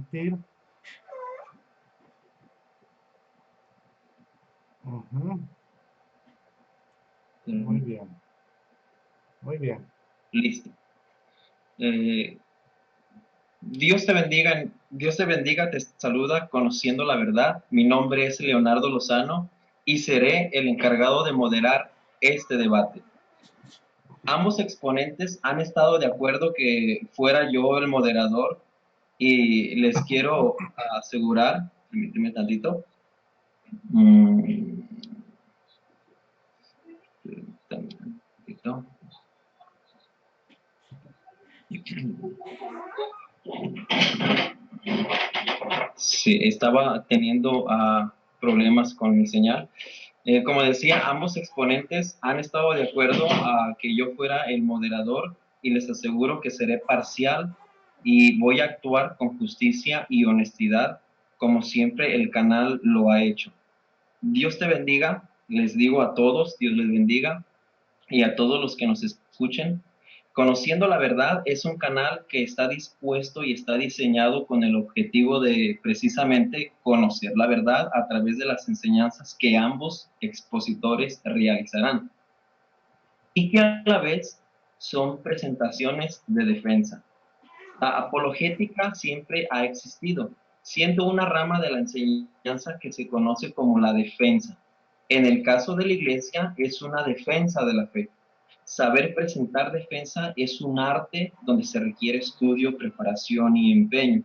permitir. Ujú. Muy bien. Muy bien. Listo. Dios te bendiga, te saluda conociendo la verdad. Mi nombre es Leonardo Lozano y seré el encargado de moderar este debate. Ambos exponentes han estado de acuerdo que fuera yo el moderador y les quiero asegurar, permíteme tantito, mm, tantito. Sí, estaba teniendo problemas con mi señal. Como decía, ambos exponentes han estado de acuerdo a que yo fuera el moderador y les aseguro que seré parcial y voy a actuar con justicia y honestidad, como siempre el canal lo ha hecho. Dios te bendiga, les digo a todos, Dios les bendiga y a todos los que nos escuchen. Conociendo la verdad es un canal que está dispuesto y está diseñado con el objetivo de precisamente conocer la verdad a través de las enseñanzas que ambos expositores realizarán y que a la vez son presentaciones de defensa. La apologética siempre ha existido, siendo una rama de la enseñanza que se conoce como la defensa. En el caso de la iglesia es una defensa de la fe. Saber presentar defensa es un arte donde se requiere estudio, preparación y empeño.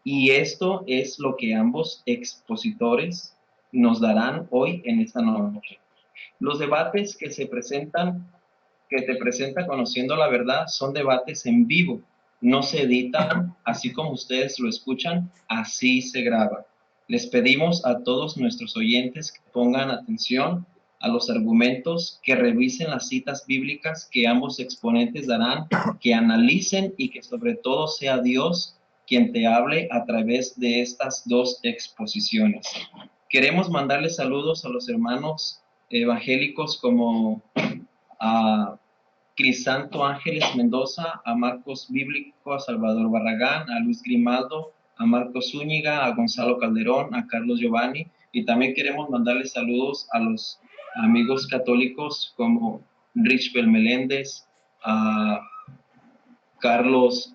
Y esto es lo que ambos expositores nos darán hoy en esta noche. Los debates que te presenta Conociendo la Verdad son debates en vivo, no se editan, así como ustedes lo escuchan, así se graba. Les pedimos a todos nuestros oyentes que pongan atención a los argumentos, que revisen las citas bíblicas que ambos exponentes darán, que analicen y que sobre todo sea Dios quien te hable a través de estas dos exposiciones. Queremos mandarles saludos a los hermanos evangélicos como a Crisanto Ángeles Mendoza, a Marcos Bíblico, a Salvador Barragán, a Luis Grimaldo, a Marcos Zúñiga, a Gonzalo Calderón, a Carlos Giovanni, y también queremos mandarles saludos a los amigos católicos como Richbel Meléndez, a Carlos,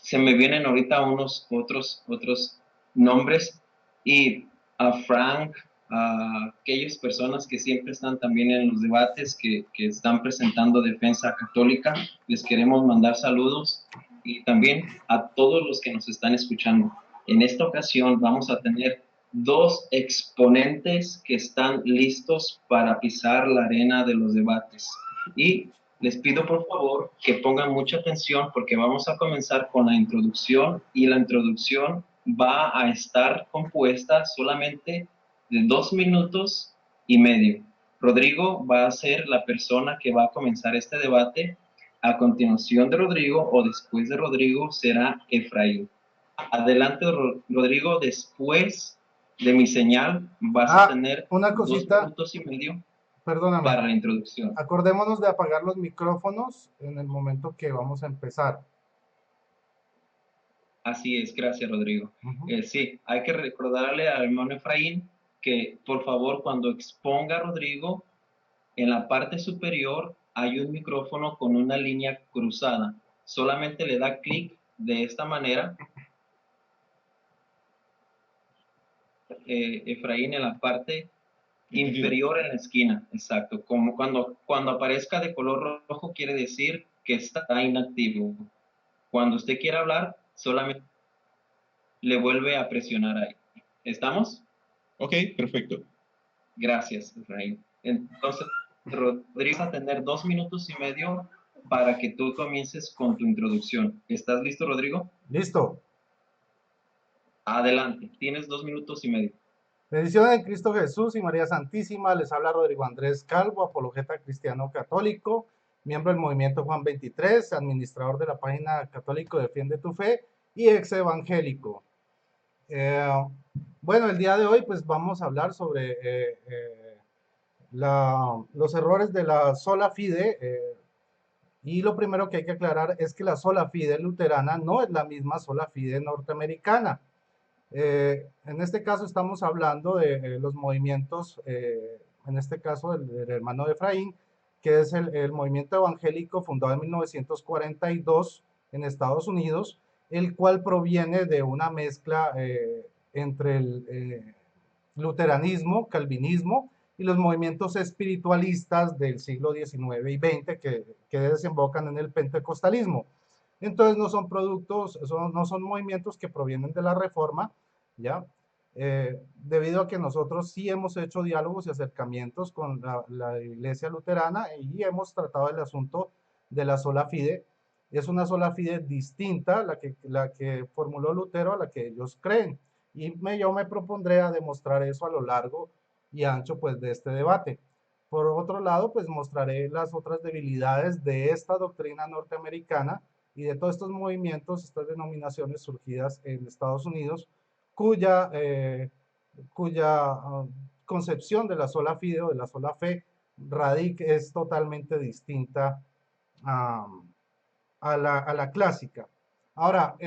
se me vienen ahorita unos otros nombres, y a Frank, a aquellas personas que siempre están también en los debates, que están presentando defensa católica, les queremos mandar saludos, y también a todos los que nos están escuchando. En esta ocasión vamos a tener dos exponentes que están listos para pisar la arena de los debates. Y les pido por favor que pongan mucha atención porque vamos a comenzar con la introducción, y la introducción va a estar compuesta solamente de 2 minutos y medio. Rodrigo va a ser la persona que va a comenzar este debate. A continuación de Rodrigo o después de Rodrigo será Efraín. Adelante, Rodrigo, después de mi señal vas a tener Una dos cosita, minutos y medio perdóname. para la introducción. Acordémonos de apagar los micrófonos en el momento que vamos a empezar. Así es, gracias Rodrigo. Ujú. Sí, hay que recordarle al hermano Efraín que por favor cuando exponga a Rodrigo, en la parte superior hay un micrófono con una línea cruzada. Solamente le da clic de esta manera, Efraín, en la parte inferior en la esquina, exacto. Como cuando aparezca de color rojo quiere decir que está inactivo. Cuando usted quiera hablar, solamente le vuelve a presionar ahí. ¿Estamos? Ok, perfecto. Gracias, Efraín. Entonces, Rodrigo, va a tener 2 minutos y medio para que tú comiences con tu introducción. ¿Estás listo, Rodrigo? Listo. Adelante, tienes 2 minutos y medio. Bendiciones de Cristo Jesús y María Santísima. Les habla Rodrigo Andrés Calvo, apologeta cristiano católico, miembro del movimiento Juan 23, administrador de la página Católico Defiende tu Fe y ex evangélico. Eh, bueno, el día de hoy pues vamos a hablar sobre los errores de la sola fide, Y lo primero que hay que aclarar es que la sola fide luterana no es la misma sola fide norteamericana. En este caso estamos hablando de los movimientos, en este caso del hermano de Efraín, que es el movimiento evangélico fundado en 1942 en Estados Unidos, el cual proviene de una mezcla entre el luteranismo, calvinismo y los movimientos espiritualistas del siglo XIX y XX que desembocan en el pentecostalismo. Entonces no son productos, no son movimientos que provienen de la reforma, ¿ya? Debido a que nosotros sí hemos hecho diálogos y acercamientos con la iglesia luterana y hemos tratado el asunto de la sola fide. Es una sola fide distinta la que formuló Lutero a la que ellos creen. Y yo me propondré a demostrar eso a lo largo y ancho pues, de este debate. Por otro lado, pues mostraré las otras debilidades de esta doctrina norteamericana y de todos estos movimientos, estas denominaciones surgidas en Estados Unidos, cuya, cuya concepción de la sola fide o de la sola fe es totalmente distinta a, a la clásica. Ahora,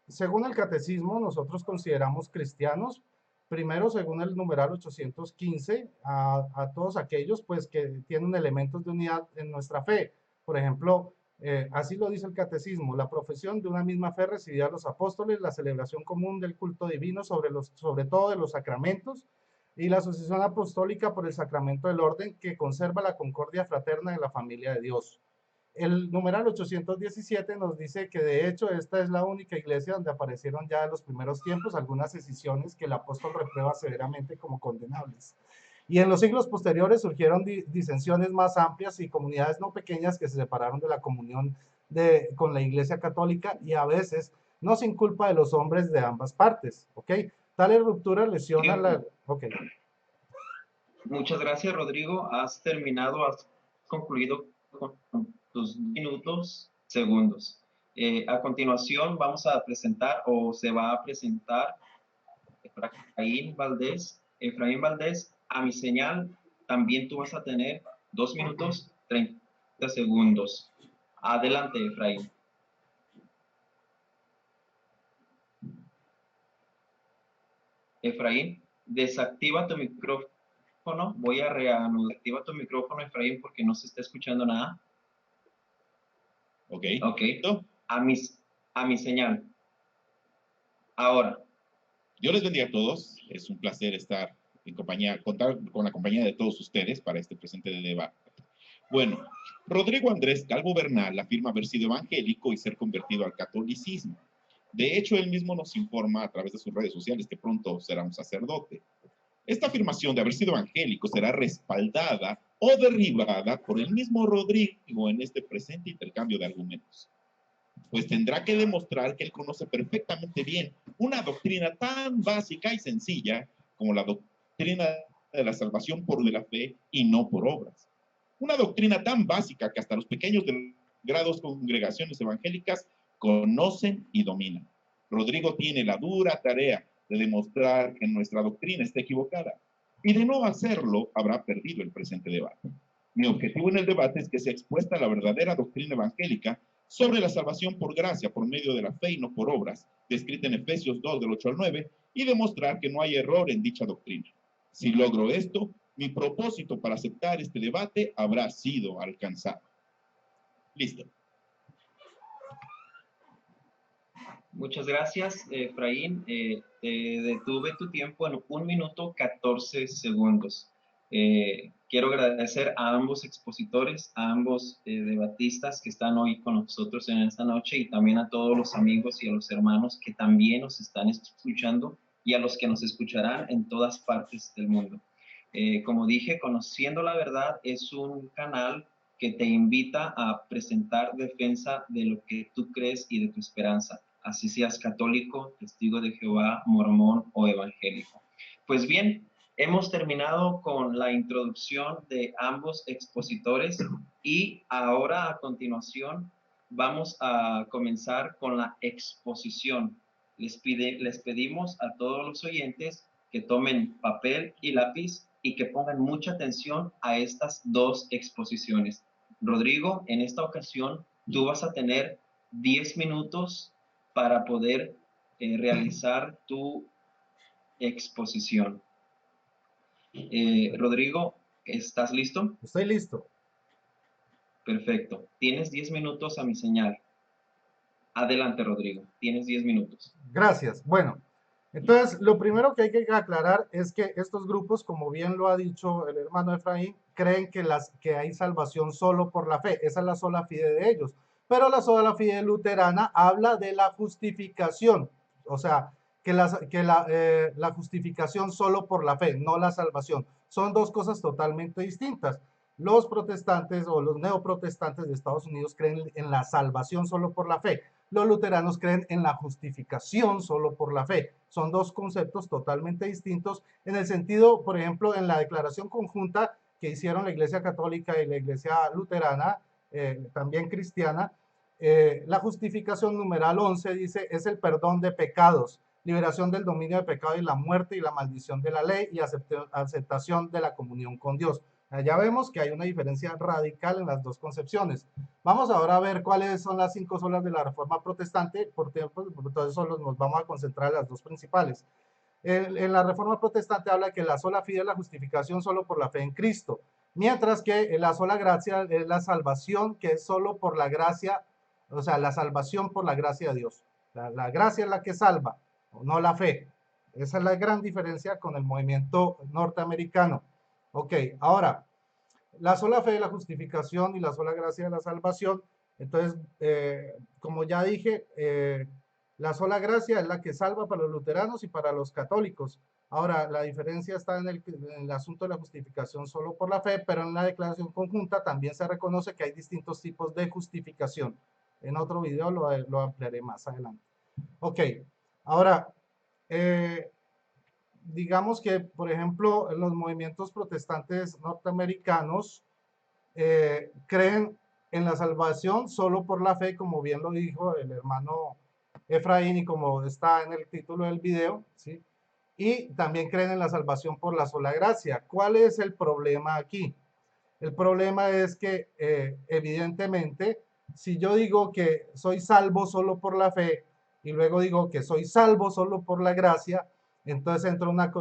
según el catecismo, nosotros consideramos cristianos, primero, según el numeral 815, a todos aquellos pues, que tienen elementos de unidad en nuestra fe. Por ejemplo, así lo dice el catecismo, la profesión de una misma fe recibida a los apóstoles, la celebración común del culto divino sobre todo de los sacramentos, y la asociación apostólica por el sacramento del orden que conserva la concordia fraterna en la familia de Dios. El numeral 817 nos dice que de hecho esta es la única iglesia donde aparecieron ya en los primeros tiempos algunas escisiones que el apóstol reprueba severamente como condenables. Y en los siglos posteriores surgieron disensiones más amplias y comunidades no pequeñas que se separaron de la comunión con la iglesia católica y a veces no sin culpa de los hombres de ambas partes, ¿ok? Tales rupturas lesionan la... Tiempo. Ok. Muchas gracias, Rodrigo. Has terminado, has concluido con tus minutos, segundos. A continuación vamos a presentar o se va a presentar Efraín Valdés. Efraín Valdés, a mi señal, también tú vas a tener 2 minutos 30 segundos. Adelante, Efraín. Efraín, desactiva tu micrófono. Voy a reanudar. Activa tu micrófono, Efraín, porque no se está escuchando nada. Ok. Ok. A mi señal. Ahora. Dios les bendiga a todos. Es un placer estar en compañía, contar con la compañía de todos ustedes para este presente de debate. Bueno, Rodrigo Andrés Calvo Bernal afirma haber sido evangélico y ser convertido al catolicismo. De hecho, él mismo nos informa a través de sus redes sociales que pronto será un sacerdote. Esta afirmación de haber sido evangélico será respaldada o derribada por el mismo Rodrigo en este presente intercambio de argumentos. Pues tendrá que demostrar que él conoce perfectamente bien una doctrina tan básica y sencilla como la doctrina de la salvación por la fe y no por obras. Una doctrina tan básica que hasta los pequeños grados congregaciones evangélicas conocen y dominan. Rodrigo tiene la dura tarea de demostrar que nuestra doctrina está equivocada, y de no hacerlo habrá perdido el presente debate. Mi objetivo en el debate es que sea expuesta la verdadera doctrina evangélica sobre la salvación por gracia, por medio de la fe y no por obras, descrita en Efesios 2, del 8 al 9, y demostrar que no hay error en dicha doctrina. Si logro esto, mi propósito para aceptar este debate habrá sido alcanzado. Listo. Muchas gracias, Efraín. Te detuve tu tiempo en 1 minuto 14 segundos. Quiero agradecer a ambos expositores, a ambos debatistas que están hoy con nosotros en esta noche y también a todos los amigos y a los hermanos que también nos están escuchando y a los que nos escucharán en todas partes del mundo. Como dije, Conociendo la Verdad es un canal que te invita a presentar defensa de lo que tú crees y de tu esperanza, así seas católico, testigo de Jehová, mormón o evangélico. Pues bien, hemos terminado con la introducción de ambos expositores y ahora a continuación vamos a comenzar con la exposición. Les pedimos a todos los oyentes que tomen papel y lápiz y que pongan mucha atención a estas dos exposiciones. Rodrigo, en esta ocasión tú vas a tener 10 minutos para poder realizar tu exposición. Rodrigo, ¿estás listo? Estoy listo. Perfecto. Tienes 10 minutos a mi señal. Adelante, Rodrigo. Tienes 10 minutos. Gracias. Bueno, entonces lo primero que hay que aclarar es que estos grupos, como bien lo ha dicho el hermano Efraín, creen que hay salvación solo por la fe. Esa es la sola fide de ellos. Pero la sola fide luterana habla de la justificación. O sea, la justificación solo por la fe, no la salvación. Son dos cosas totalmente distintas. Los protestantes o los neoprotestantes de Estados Unidos creen en la salvación solo por la fe. Los luteranos creen en la justificación solo por la fe. Son dos conceptos totalmente distintos en el sentido, por ejemplo, en la declaración conjunta que hicieron la Iglesia Católica y la Iglesia Luterana, también cristiana, la justificación numeral 11 dice, es el perdón de pecados, liberación del dominio de pecado y la muerte y la maldición de la ley y aceptación de la comunión con Dios. Ya vemos que hay una diferencia radical en las dos concepciones. Vamos ahora a ver cuáles son las 5 solas de la Reforma Protestante, por tiempo, entonces solo nos vamos a concentrar en las dos principales. En la Reforma Protestante habla que la sola fide es la justificación solo por la fe en Cristo, mientras que la sola gracia es la salvación que es solo por la gracia, o sea, la salvación por la gracia de Dios. La gracia es la que salva, no la fe. Esa es la gran diferencia con el movimiento norteamericano. Ok, ahora, la sola fe de la justificación y la sola gracia de la salvación. Entonces, como ya dije, la sola gracia es la que salva para los luteranos y para los católicos. Ahora, la diferencia está en el asunto de la justificación solo por la fe, pero en la declaración conjunta también se reconoce que hay distintos tipos de justificación. En otro video lo ampliaré más adelante. Ok, ahora, digamos que, por ejemplo, los movimientos protestantes norteamericanos creen en la salvación solo por la fe, como bien lo dijo el hermano Efraín y como está en el título del video, ¿sí? Y también creen en la salvación por la sola gracia. ¿Cuál es el problema aquí? El problema es que, evidentemente, si yo digo que soy salvo solo por la fe y luego digo que soy salvo solo por la gracia, entonces entra una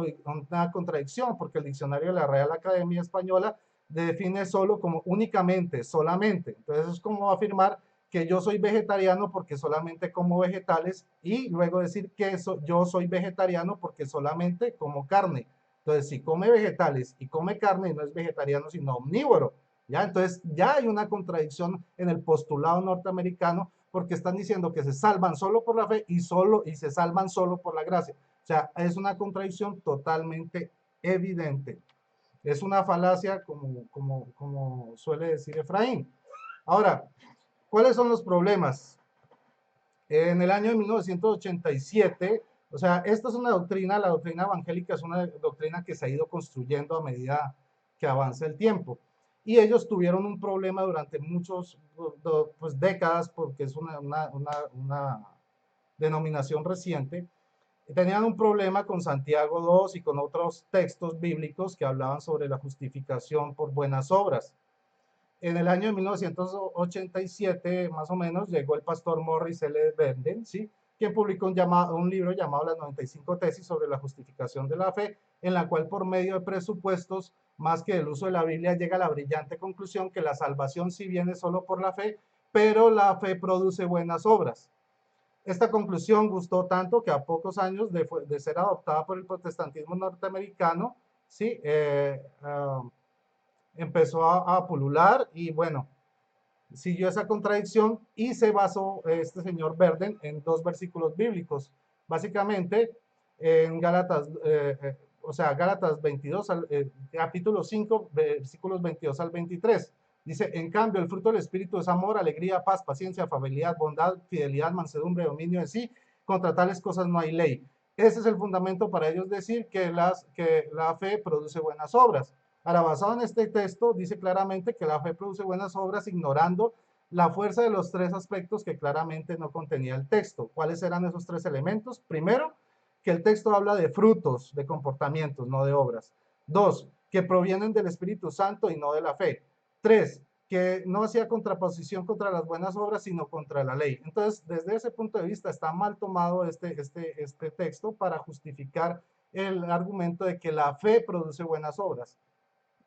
contradicción, porque el diccionario de la Real Academia Española define solo como únicamente, solamente. Entonces es como afirmar que yo soy vegetariano porque solamente como vegetales y luego decir que yo soy vegetariano porque solamente como carne. Entonces, si come vegetales y come carne, no es vegetariano, sino omnívoro. ¿Ya? Entonces, ya hay una contradicción en el postulado norteamericano porque están diciendo que se salvan solo por la fe y se salvan solo por la gracia. O sea, es una contradicción totalmente evidente. Es una falacia como suele decir Efraín. Ahora, ¿cuáles son los problemas? En el año de 1987, o sea, esta es una doctrina, la doctrina evangélica es una doctrina que se ha ido construyendo a medida que avanza el tiempo. Y ellos tuvieron un problema durante muchas pues, décadas, porque es una denominación reciente. Tenían un problema con Santiago 2 y con otros textos bíblicos que hablaban sobre la justificación por buenas obras. En el año de 1987, más o menos, llegó el pastor Morris L. Verden, ¿sí? Quien publicó un libro llamado Las 95 Tesis sobre la justificación de la fe, en la cual por medio de presupuestos, más que del uso de la Biblia, llega a la brillante conclusión que la salvación sí viene solo por la fe, pero la fe produce buenas obras. Esta conclusión gustó tanto que a pocos años de ser adoptada por el protestantismo norteamericano, ¿sí? Empezó a pulular y bueno, siguió esa contradicción y se basó este señor Verden en dos versículos bíblicos. Básicamente, en Gálatas, o sea, Gálatas 22, capítulo 5, versículos 22 al 23. Dice, en cambio, el fruto del Espíritu es amor, alegría, paz, paciencia, afabilidad, bondad, fidelidad, mansedumbre, dominio de sí. Contra tales cosas no hay ley. Ese es el fundamento para ellos decir que la fe produce buenas obras. Ahora, basado en este texto, dice claramente que la fe produce buenas obras ignorando la fuerza de los tres aspectos que claramente no contenía el texto. ¿Cuáles eran esos tres elementos? Primero, que el texto habla de frutos, de comportamientos, no de obras. Dos, que provienen del Espíritu Santo y no de la fe. Tres, que no hacía contraposición contra las buenas obras, sino contra la ley. Entonces, desde ese punto de vista, está mal tomado este texto para justificar el argumento de que la fe produce buenas obras.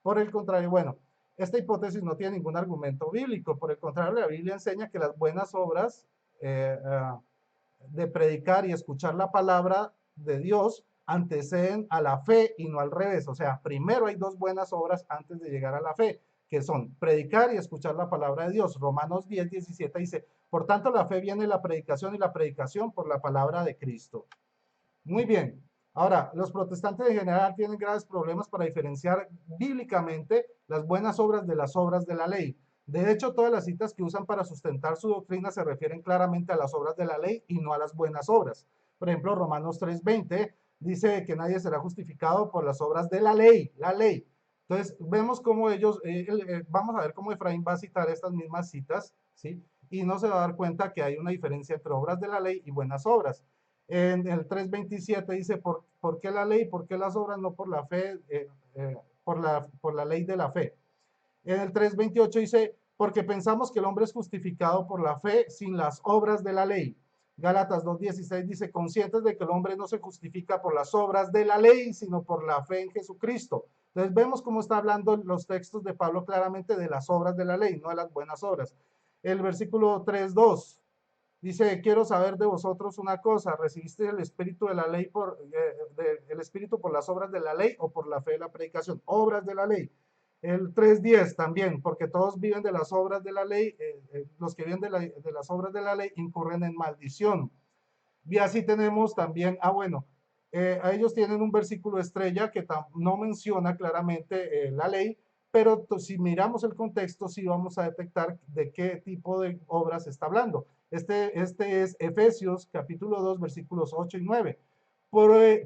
Por el contrario, bueno, esta hipótesis no tiene ningún argumento bíblico. Por el contrario, la Biblia enseña que las buenas obras de predicar y escuchar la palabra de Dios anteceden a la fe y no al revés. O sea, primero hay dos buenas obras antes de llegar a la fe, que son predicar y escuchar la palabra de Dios. Romanos 10:17 dice, por tanto la fe viene de la predicación y la predicación por la palabra de Cristo. Muy bien. Ahora, los protestantes en general tienen graves problemas para diferenciar bíblicamente las buenas obras de las obras de la ley. De hecho, todas las citas que usan para sustentar su doctrina se refieren claramente a las obras de la ley y no a las buenas obras. Por ejemplo, Romanos 3:20 dice que nadie será justificado por las obras de la ley, la ley. Entonces, vemos cómo ellos, vamos a ver cómo Efraín va a citar estas mismas citas, ¿sí? Y no se va a dar cuenta que hay una diferencia entre obras de la ley y buenas obras. En el 3:27 dice, ¿por qué la ley? ¿Por qué las obras? No por la fe, por la ley de la fe. En el 3:28 dice, porque pensamos que el hombre es justificado por la fe sin las obras de la ley. Gálatas 2:16 dice, conscientes de que el hombre no se justifica por las obras de la ley, sino por la fe en Jesucristo. Entonces vemos cómo está hablando los textos de Pablo claramente de las obras de la ley, no de las buenas obras. El versículo 3:2 dice, quiero saber de vosotros una cosa, ¿recibiste el espíritu de la ley el espíritu por las obras de la ley o por la fe de la predicación? Obras de la ley. El 3:10 también, porque todos viven de las obras de la ley, los que viven de las obras de la ley incurren en maldición. Y así tenemos también, a ellos tienen un versículo estrella que no menciona claramente la ley, pero si miramos el contexto, sí vamos a detectar de qué tipo de obras está hablando. Este es Efesios capítulo 2, versículos 8 y 9.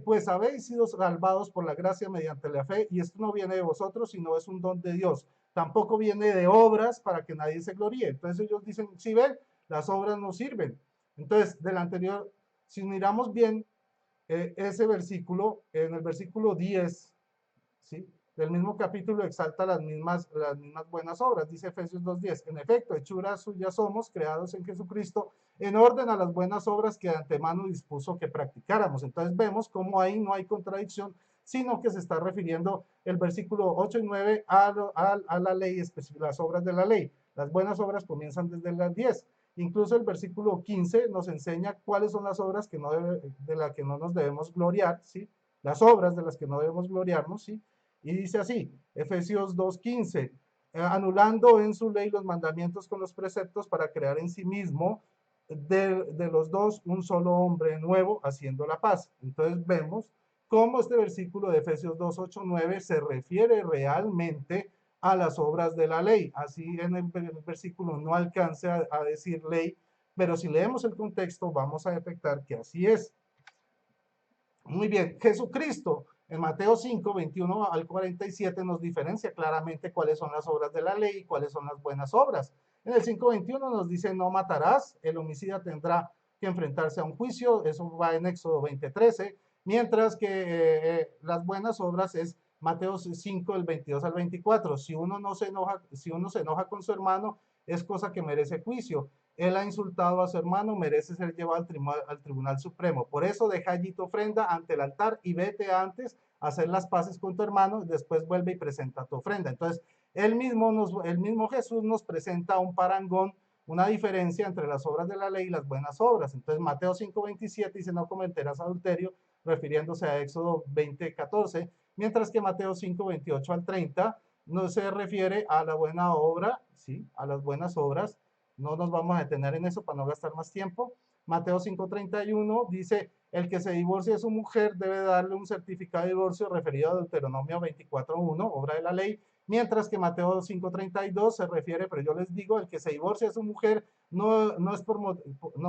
Pues habéis sido salvados por la gracia mediante la fe, y esto no viene de vosotros, sino es un don de Dios. Tampoco viene de obras para que nadie se gloríe. Entonces ellos dicen, si ven, las obras no sirven. Entonces, del anterior, si miramos bien ese versículo, en el versículo 10, ¿sí?, del mismo capítulo exalta las mismas buenas obras. Dice Efesios 2:10, en efecto, hechuras suyas somos, creados en Jesucristo, en orden a las buenas obras que de antemano dispuso que practicáramos. Entonces vemos cómo ahí no hay contradicción, sino que se está refiriendo el versículo 8 y 9 a la ley, las obras de la ley. Las buenas obras comienzan desde las 10. Incluso el versículo 15 nos enseña cuáles son las obras de las que no nos debemos gloriar, ¿sí? Las obras de las que no debemos gloriarnos, ¿sí? Y dice así, Efesios 2:15, anulando en su ley los mandamientos con los preceptos para crear en sí mismo de los dos un solo hombre nuevo, haciendo la paz. Entonces vemos cómo este versículo de Efesios 2:8, 9 se refiere realmente a las obras de la ley. Así en el versículo no alcanza a decir ley, pero si leemos el contexto vamos a detectar que así es. Muy bien, Jesucristo en Mateo 5, 21 al 47 nos diferencia claramente cuáles son las obras de la ley y cuáles son las buenas obras. En el 5:21 nos dice, no matarás, el homicida tendrá que enfrentarse a un juicio, eso va en Éxodo 20:13, mientras que las buenas obras es Mateo 5, del 22 al 24. Si uno se enoja con su hermano, es cosa que merece juicio. Él ha insultado a su hermano, merece ser llevado al Tribunal Supremo. Por eso deja allí tu ofrenda ante el altar y vete antes a hacer las paces con tu hermano, después vuelve y presenta tu ofrenda. Entonces, el mismo Jesús nos presenta un parangón, una diferencia entre las obras de la ley y las buenas obras. Entonces, Mateo 5:27 dice, no cometerás adulterio, refiriéndose a Éxodo 20:14, mientras que Mateo 5:28 al 30 no se refiere a la buena obra, ¿sí?, a las buenas obras. No nos vamos a detener en eso para no gastar más tiempo. Mateo 5:31 dice, el que se divorcie de su mujer debe darle un certificado de divorcio referido a Deuteronomio 24:1, obra de la ley, mientras que Mateo 5:32 se refiere, pero yo les digo, el que se divorcie de su mujer no es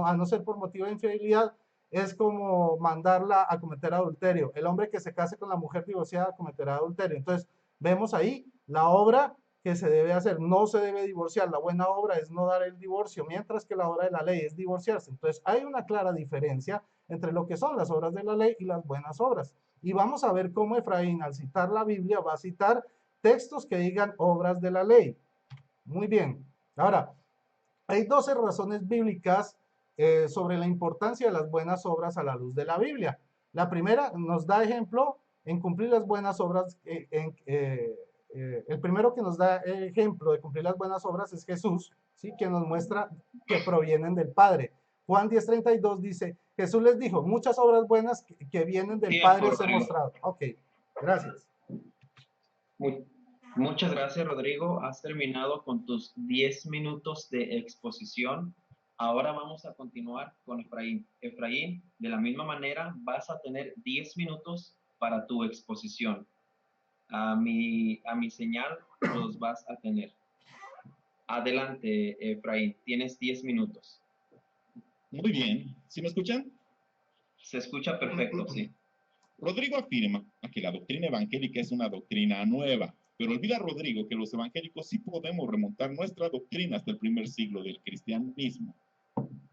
a no ser por motivo de infidelidad, es como mandarla a cometer adulterio. El hombre que se case con la mujer divorciada cometerá adulterio. Entonces, vemos ahí la obra que se debe hacer, no se debe divorciar. La buena obra es no dar el divorcio, mientras que la obra de la ley es divorciarse. Entonces hay una clara diferencia entre lo que son las obras de la ley y las buenas obras. Y vamos a ver cómo Efraín, al citar la Biblia, va a citar textos que digan obras de la ley. Muy bien. Ahora, hay 12 razones bíblicas sobre la importancia de las buenas obras a la luz de la Biblia. La primera nos da ejemplo en cumplir las buenas obras. El primero que nos da ejemplo de cumplir las buenas obras es Jesús, ¿sí? Que nos muestra que provienen del Padre. Juan 10:32 dice, Jesús les dijo, muchas obras buenas que vienen del Tiempo, Padre os he Rodrigo. mostrado. Ok, gracias. Muchas gracias, Rodrigo. Has terminado con tus 10 minutos de exposición. Ahora vamos a continuar con Efraín. Efraín, de la misma manera, vas a tener 10 minutos para tu exposición. A mi señal los vas a tener. Adelante, Efraín. Tienes 10 minutos. Muy bien. ¿Sí me escuchan? Se escucha perfecto, sí. Rodrigo afirma que la doctrina evangélica es una doctrina nueva, pero olvida Rodrigo que los evangélicos sí podemos remontar nuestra doctrina hasta el primer siglo del cristianismo.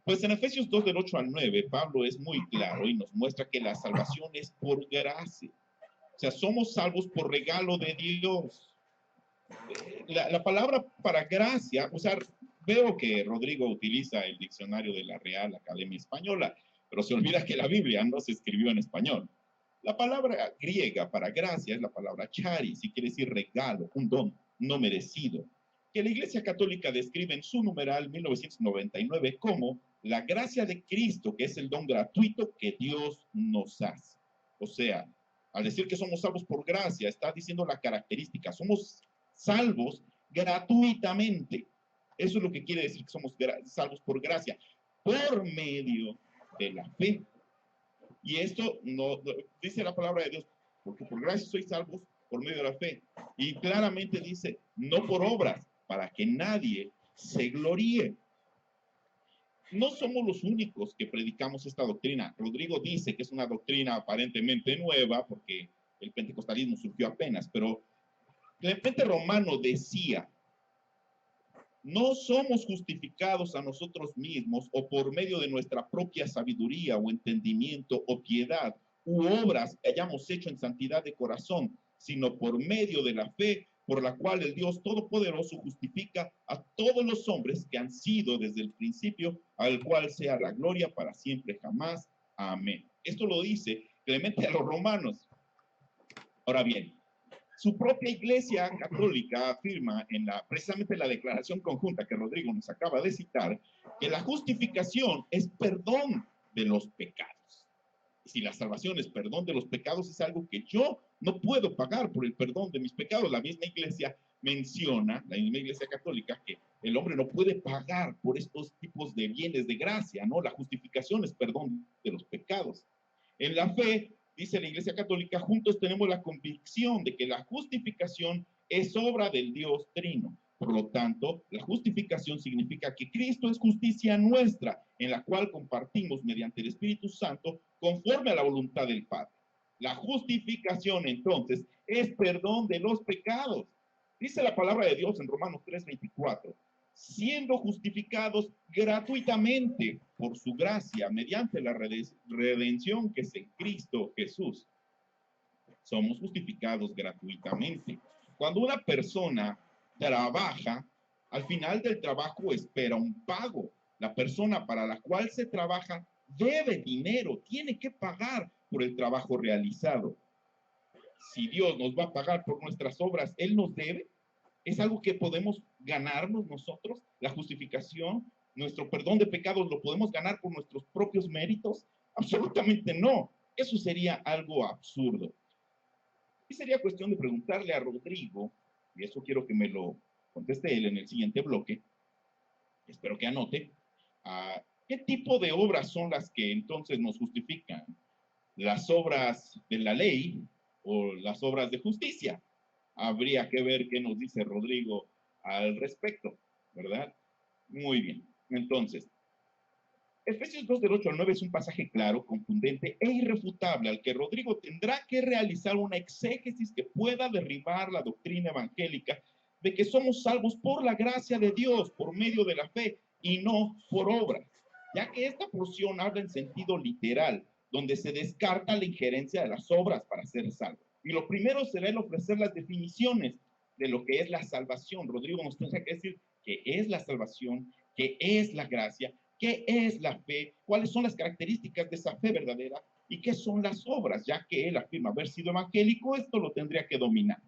Pues en Efesios 2 del 8 al 9, Pablo es muy claro y nos muestra que la salvación es por gracia. O sea, somos salvos por regalo de Dios. La palabra para gracia, o sea, veo que Rodrigo utiliza el diccionario de la Real Academia Española, pero se olvida que la Biblia no se escribió en español. La palabra griega para gracia es la palabra charis, y quiere decir regalo, un don no merecido, que la Iglesia Católica describe en su numeral 1999 como la gracia de Cristo, que es el don gratuito que Dios nos hace. O sea, al decir que somos salvos por gracia, está diciendo la característica, somos salvos gratuitamente. Eso es lo que quiere decir que somos salvos por gracia, por medio de la fe. Y esto no dice la palabra de Dios, porque por gracia sois salvos por medio de la fe. Y claramente dice, no por obras, para que nadie se gloríe. No somos los únicos que predicamos esta doctrina. Rodrigo dice que es una doctrina aparentemente nueva, porque el pentecostalismo surgió apenas, pero Clemente Romano decía, no somos justificados a nosotros mismos o por medio de nuestra propia sabiduría o entendimiento o piedad u obras que hayamos hecho en santidad de corazón, sino por medio de la fe por la cual el Dios Todopoderoso justifica a todos los hombres que han sido desde el principio, al cual sea la gloria para siempre jamás. Amén. Esto lo dice Clemente a los romanos. Ahora bien, su propia Iglesia Católica afirma precisamente en la declaración conjunta que Rodrigo nos acaba de citar, que la justificación es perdón de los pecados. Si la salvación es perdón de los pecados, es algo que yo no puedo pagar por el perdón de mis pecados. La misma Iglesia menciona, la misma Iglesia Católica, que el hombre no puede pagar por estos tipos de bienes de gracia, ¿no? La justificación es perdón de los pecados. En la fe, dice la Iglesia Católica, juntos tenemos la convicción de que la justificación es obra del Dios Trino. Por lo tanto, la justificación significa que Cristo es justicia nuestra, en la cual compartimos mediante el Espíritu Santo conforme a la voluntad del Padre. La justificación, entonces, es perdón de los pecados. Dice la palabra de Dios en Romanos 3:24, siendo justificados gratuitamente por su gracia mediante la redención que es en Cristo Jesús. Somos justificados gratuitamente. Cuando una persona trabaja, al final del trabajo espera un pago. La persona para la cual se trabaja debe dinero, tiene que pagar por el trabajo realizado. Si Dios nos va a pagar por nuestras obras, Él nos debe. ¿Es algo que podemos ganarnos nosotros? La justificación, nuestro perdón de pecados, ¿lo podemos ganar por nuestros propios méritos? Absolutamente no. Eso sería algo absurdo. Y sería cuestión de preguntarle a Rodrigo, y eso quiero que me lo conteste él en el siguiente bloque, espero que anote, ¿qué tipo de obras son las que entonces nos justifican? ¿Las obras de la ley o las obras de justicia? Habría que ver qué nos dice Rodrigo al respecto, ¿verdad? Muy bien. Entonces, Efesios 2 del 8 al 9 es un pasaje claro, contundente e irrefutable al que Rodrigo tendrá que realizar una exégesis que pueda derribar la doctrina evangélica de que somos salvos por la gracia de Dios, por medio de la fe y no por obras, ya que esta porción habla en sentido literal, donde se descarta la injerencia de las obras para ser salvo. Y lo primero será el ofrecer las definiciones. de lo que es la salvación. Rodrigo nos tendrá que decir qué es la salvación, qué es la gracia, qué es la fe, cuáles son las características de esa fe verdadera y qué son las obras, ya que él afirma haber sido evangélico, esto lo tendría que dominar.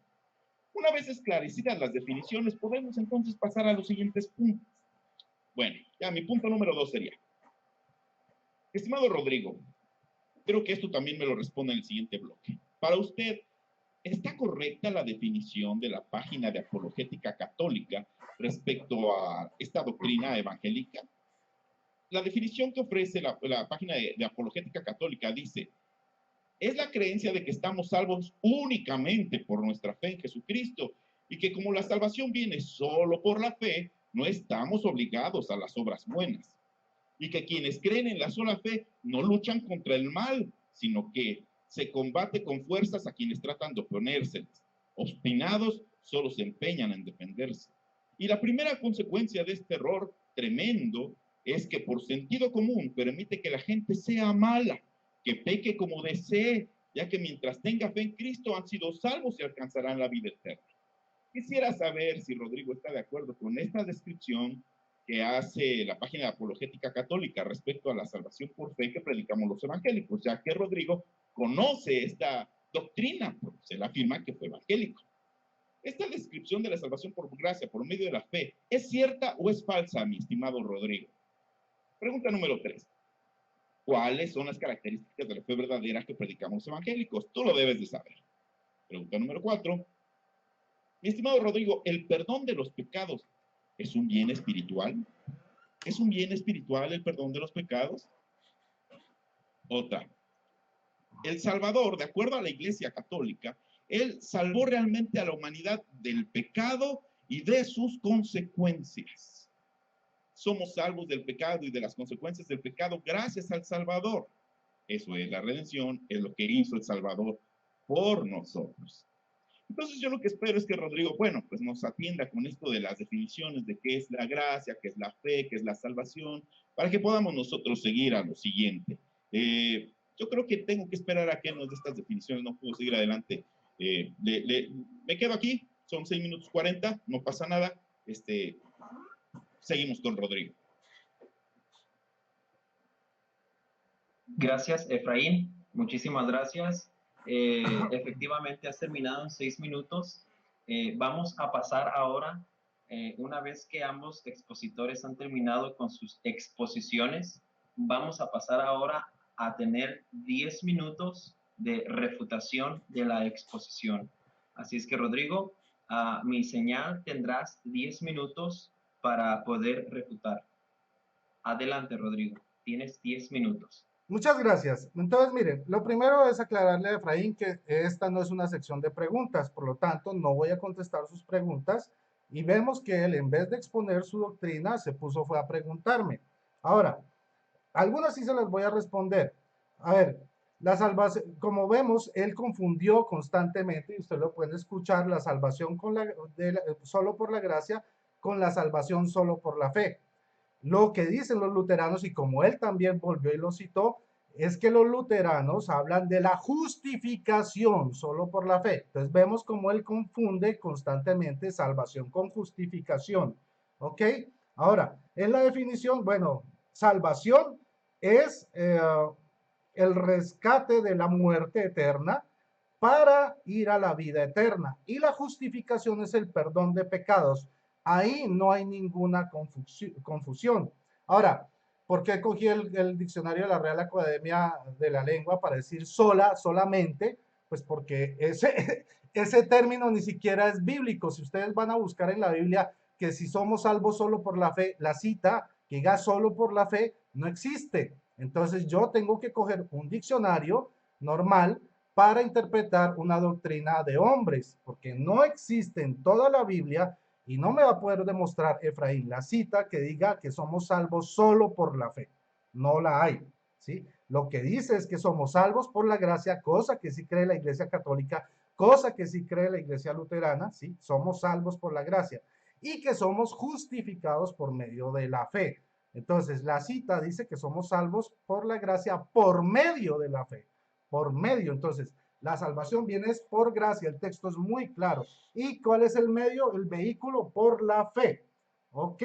Una vez esclarecidas las definiciones, podemos entonces pasar a los siguientes puntos. Bueno, ya mi punto número 2 sería, estimado Rodrigo, creo que esto también me lo responde en el siguiente bloque. Para usted, ¿está correcta la definición de la página de Apologética Católica respecto a esta doctrina evangélica? La definición que ofrece la página de Apologética Católica dice, es la creencia de que estamos salvos únicamente por nuestra fe en Jesucristo y que como la salvación viene solo por la fe, no estamos obligados a las obras buenas. Y que quienes creen en la sola fe no luchan contra el mal, sino que se combate con fuerzas a quienes tratan de oponérseles. Obstinados solo se empeñan en defenderse. Y la primera consecuencia de este error tremendo es que por sentido común permite que la gente sea mala, que peque como desee, ya que mientras tenga fe en Cristo han sido salvos y alcanzarán la vida eterna. Quisiera saber si Rodrigo está de acuerdo con esta descripción que hace la página de Apologética Católica respecto a la salvación por fe que predicamos los evangélicos, ya que Rodrigo conoce esta doctrina, porque se le afirma que fue evangélico. ¿Esta descripción de la salvación por gracia, por medio de la fe, es cierta o es falsa, mi estimado Rodrigo? Pregunta número 3. ¿Cuáles son las características de la fe verdadera que predicamos los evangélicos? Tú lo debes de saber. Pregunta número 4. Mi estimado Rodrigo, ¿el perdón de los pecados es un bien espiritual? ¿Es un bien espiritual el perdón de los pecados? Otra. El Salvador, de acuerdo a la Iglesia Católica, él salvó realmente a la humanidad del pecado y de sus consecuencias. Somos salvos del pecado y de las consecuencias del pecado gracias al Salvador. Eso es la redención, es lo que hizo el Salvador por nosotros. Entonces yo lo que espero es que Rodrigo, bueno, pues nos atienda con esto de las definiciones de qué es la gracia, qué es la fe, qué es la salvación, para que podamos nosotros seguir a lo siguiente. Yo creo que tengo que esperar a que nos dé estas definiciones, no puedo seguir adelante. Me quedo aquí, son 6 minutos 40, no pasa nada. Seguimos con Rodrigo. Gracias, Efraín. Muchísimas gracias. Efectivamente, has terminado en 6 minutos. Vamos a pasar ahora, una vez que ambos expositores han terminado con sus exposiciones, vamos a pasar ahora a tener 10 minutos de refutación de la exposición. Así es que, Rodrigo, a mi señal tendrás 10 minutos para poder refutar. Adelante, Rodrigo. Tienes 10 minutos. Muchas gracias. Entonces, miren, lo primero es aclararle a Efraín que esta no es una sección de preguntas, por lo tanto, no voy a contestar sus preguntas y vemos que él, en vez de exponer su doctrina, fue a preguntarme. Ahora, algunas sí se las voy a responder. A ver, la salvación, como vemos, él confundió constantemente, y usted lo puede escuchar, la salvación solo por la gracia con la salvación solo por la fe. Lo que dicen los luteranos, y como él también volvió y lo citó, es que los luteranos hablan de la justificación solo por la fe. Entonces vemos cómo él confunde constantemente salvación con justificación. ¿Ok? Ahora, en la definición, bueno, salvación es el rescate de la muerte eterna para ir a la vida eterna. Y la justificación es el perdón de pecados. Ahí no hay ninguna confusión. Ahora, ¿por qué cogí el diccionario de la Real Academia de la Lengua para decir solamente? Pues porque ese término ni siquiera es bíblico. Si ustedes van a buscar en la Biblia que si somos salvos solo por la fe, la cita que diga solo por la fe no existe. Entonces yo tengo que coger un diccionario normal para interpretar una doctrina de hombres, porque no existe en toda la Biblia y no me va a poder demostrar Efraín la cita que diga que somos salvos solo por la fe. No la hay, ¿sí? Lo que dice es que somos salvos por la gracia, cosa que sí cree la Iglesia Católica, cosa que sí cree la Iglesia Luterana, ¿sí? Somos salvos por la gracia y que somos justificados por medio de la fe. Entonces, la cita dice que somos salvos por la gracia por medio de la fe, por medio. Entonces, La salvación viene es por gracia, el texto es muy claro. ¿Y cuál es el medio? El vehículo por la fe. Ok,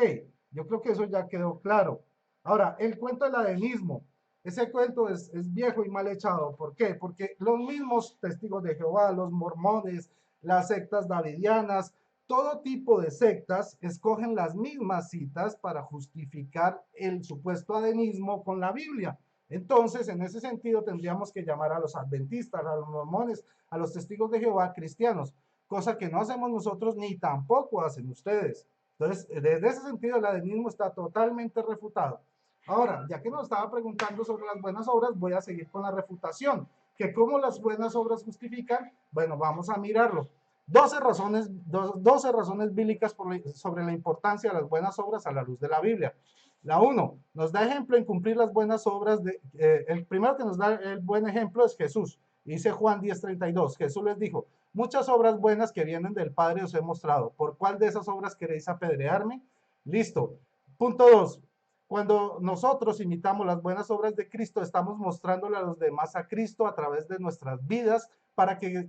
yo creo que eso ya quedó claro. Ahora, el cuento del adenismo. Ese cuento es viejo y mal echado. ¿Por qué? Porque los mismos testigos de Jehová, los mormones, las sectas davidianas, todo tipo de sectas escogen las mismas citas para justificar el supuesto adenismo con la Biblia. Entonces, en ese sentido, tendríamos que llamar a los adventistas, a los mormones, a los testigos de Jehová cristianos, cosa que no hacemos nosotros ni tampoco hacen ustedes. Entonces, desde ese sentido, el adenismo está totalmente refutado. Ahora, ya que nos estaba preguntando sobre las buenas obras, voy a seguir con la refutación. ¿Que cómo las buenas obras justifican? Bueno, vamos a mirarlo. 12 razones bíblicas sobre la importancia de las buenas obras a la luz de la Biblia. La 1 nos da ejemplo en cumplir las buenas obras. El primero que nos da el buen ejemplo es Jesús. Dice Juan 10:32. Jesús les dijo: muchas obras buenas que vienen del Padre os he mostrado. ¿Por cuál de esas obras queréis apedrearme? Listo. Punto 2. Cuando nosotros imitamos las buenas obras de Cristo, estamos mostrándole a los demás a Cristo a través de nuestras vidas para que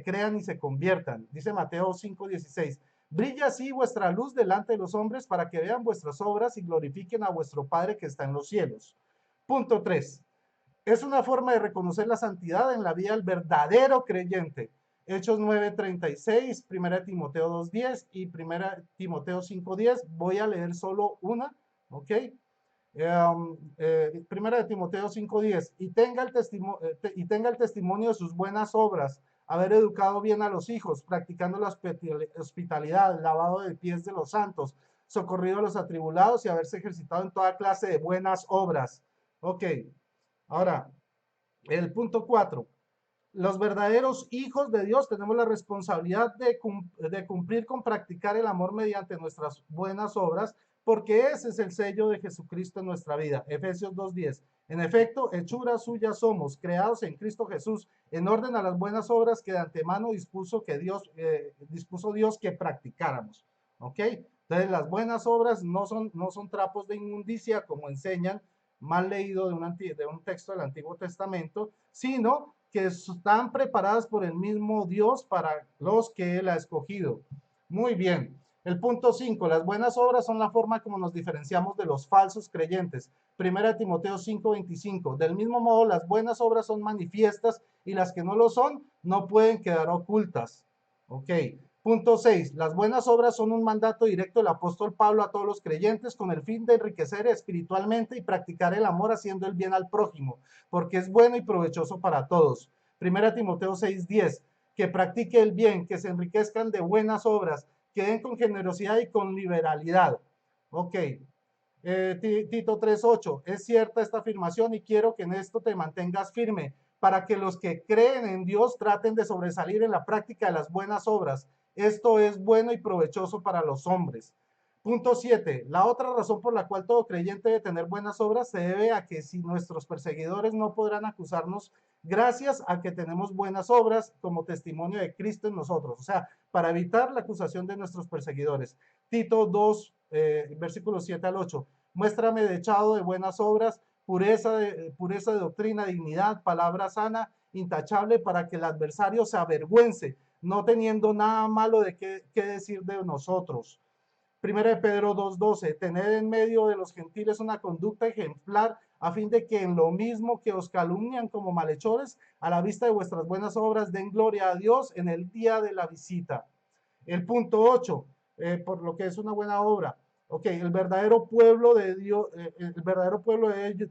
crean y se conviertan. Dice Mateo 5:16. Brilla así vuestra luz delante de los hombres para que vean vuestras obras y glorifiquen a vuestro Padre que está en los cielos. Punto 3. Es una forma de reconocer la santidad en la vida del verdadero creyente. Hechos 9:36, 1 Timoteo 2:10 y 1 Timoteo 5:10. Voy a leer solo una, ¿ok? 1 Timoteo 5:10. Y tenga el testimonio de sus buenas obras, haber educado bien a los hijos, practicando la hospitalidad, lavado de pies de los santos, socorrido a los atribulados y haberse ejercitado en toda clase de buenas obras. Ok, ahora, el punto 4. Los verdaderos hijos de Dios tenemos la responsabilidad de cumplir con practicar el amor mediante nuestras buenas obras, porque ese es el sello de Jesucristo en nuestra vida. Efesios 2:10. En efecto, hechura suya somos, creados en Cristo Jesús, en orden a las buenas obras que de antemano dispuso Dios que practicáramos. ¿Ok? Entonces, las buenas obras no son trapos de inmundicia, como enseñan, mal leído de un texto del Antiguo Testamento, sino que están preparadas por el mismo Dios para los que Él ha escogido. Muy bien. El punto 5. Las buenas obras son la forma como nos diferenciamos de los falsos creyentes. 1 Timoteo 5:25. Del mismo modo, las buenas obras son manifiestas y las que no lo son no pueden quedar ocultas. Ok. Punto 6. Las buenas obras son un mandato directo del apóstol Pablo a todos los creyentes con el fin de enriquecer espiritualmente y practicar el amor haciendo el bien al prójimo, porque es bueno y provechoso para todos. 1 Timoteo 6:10. Que practique el bien, que se enriquezcan de buenas obras, que den con generosidad y con liberalidad. Ok. Tito 3:8. Es cierta esta afirmación y quiero que en esto te mantengas firme, para que los que creen en Dios traten de sobresalir en la práctica de las buenas obras. Esto es bueno y provechoso para los hombres. Punto 7. La otra razón por la cual todo creyente debe tener buenas obras se debe a que si nuestros perseguidores no podrán acusarnos gracias a que tenemos buenas obras como testimonio de Cristo en nosotros. O sea, para evitar la acusación de nuestros perseguidores. Tito 2, versículos 7 al 8. Muéstrame dechado de buenas obras, pureza de doctrina, dignidad, palabra sana, intachable, para que el adversario se avergüence, no teniendo nada malo de qué decir de nosotros. 1 Pedro 2:12. Tened en medio de los gentiles una conducta ejemplar, a fin de que en lo mismo que os calumnian como malhechores, a la vista de vuestras buenas obras den gloria a Dios en el día de la visita. El punto 8, por lo que es una buena obra. Ok, el verdadero pueblo de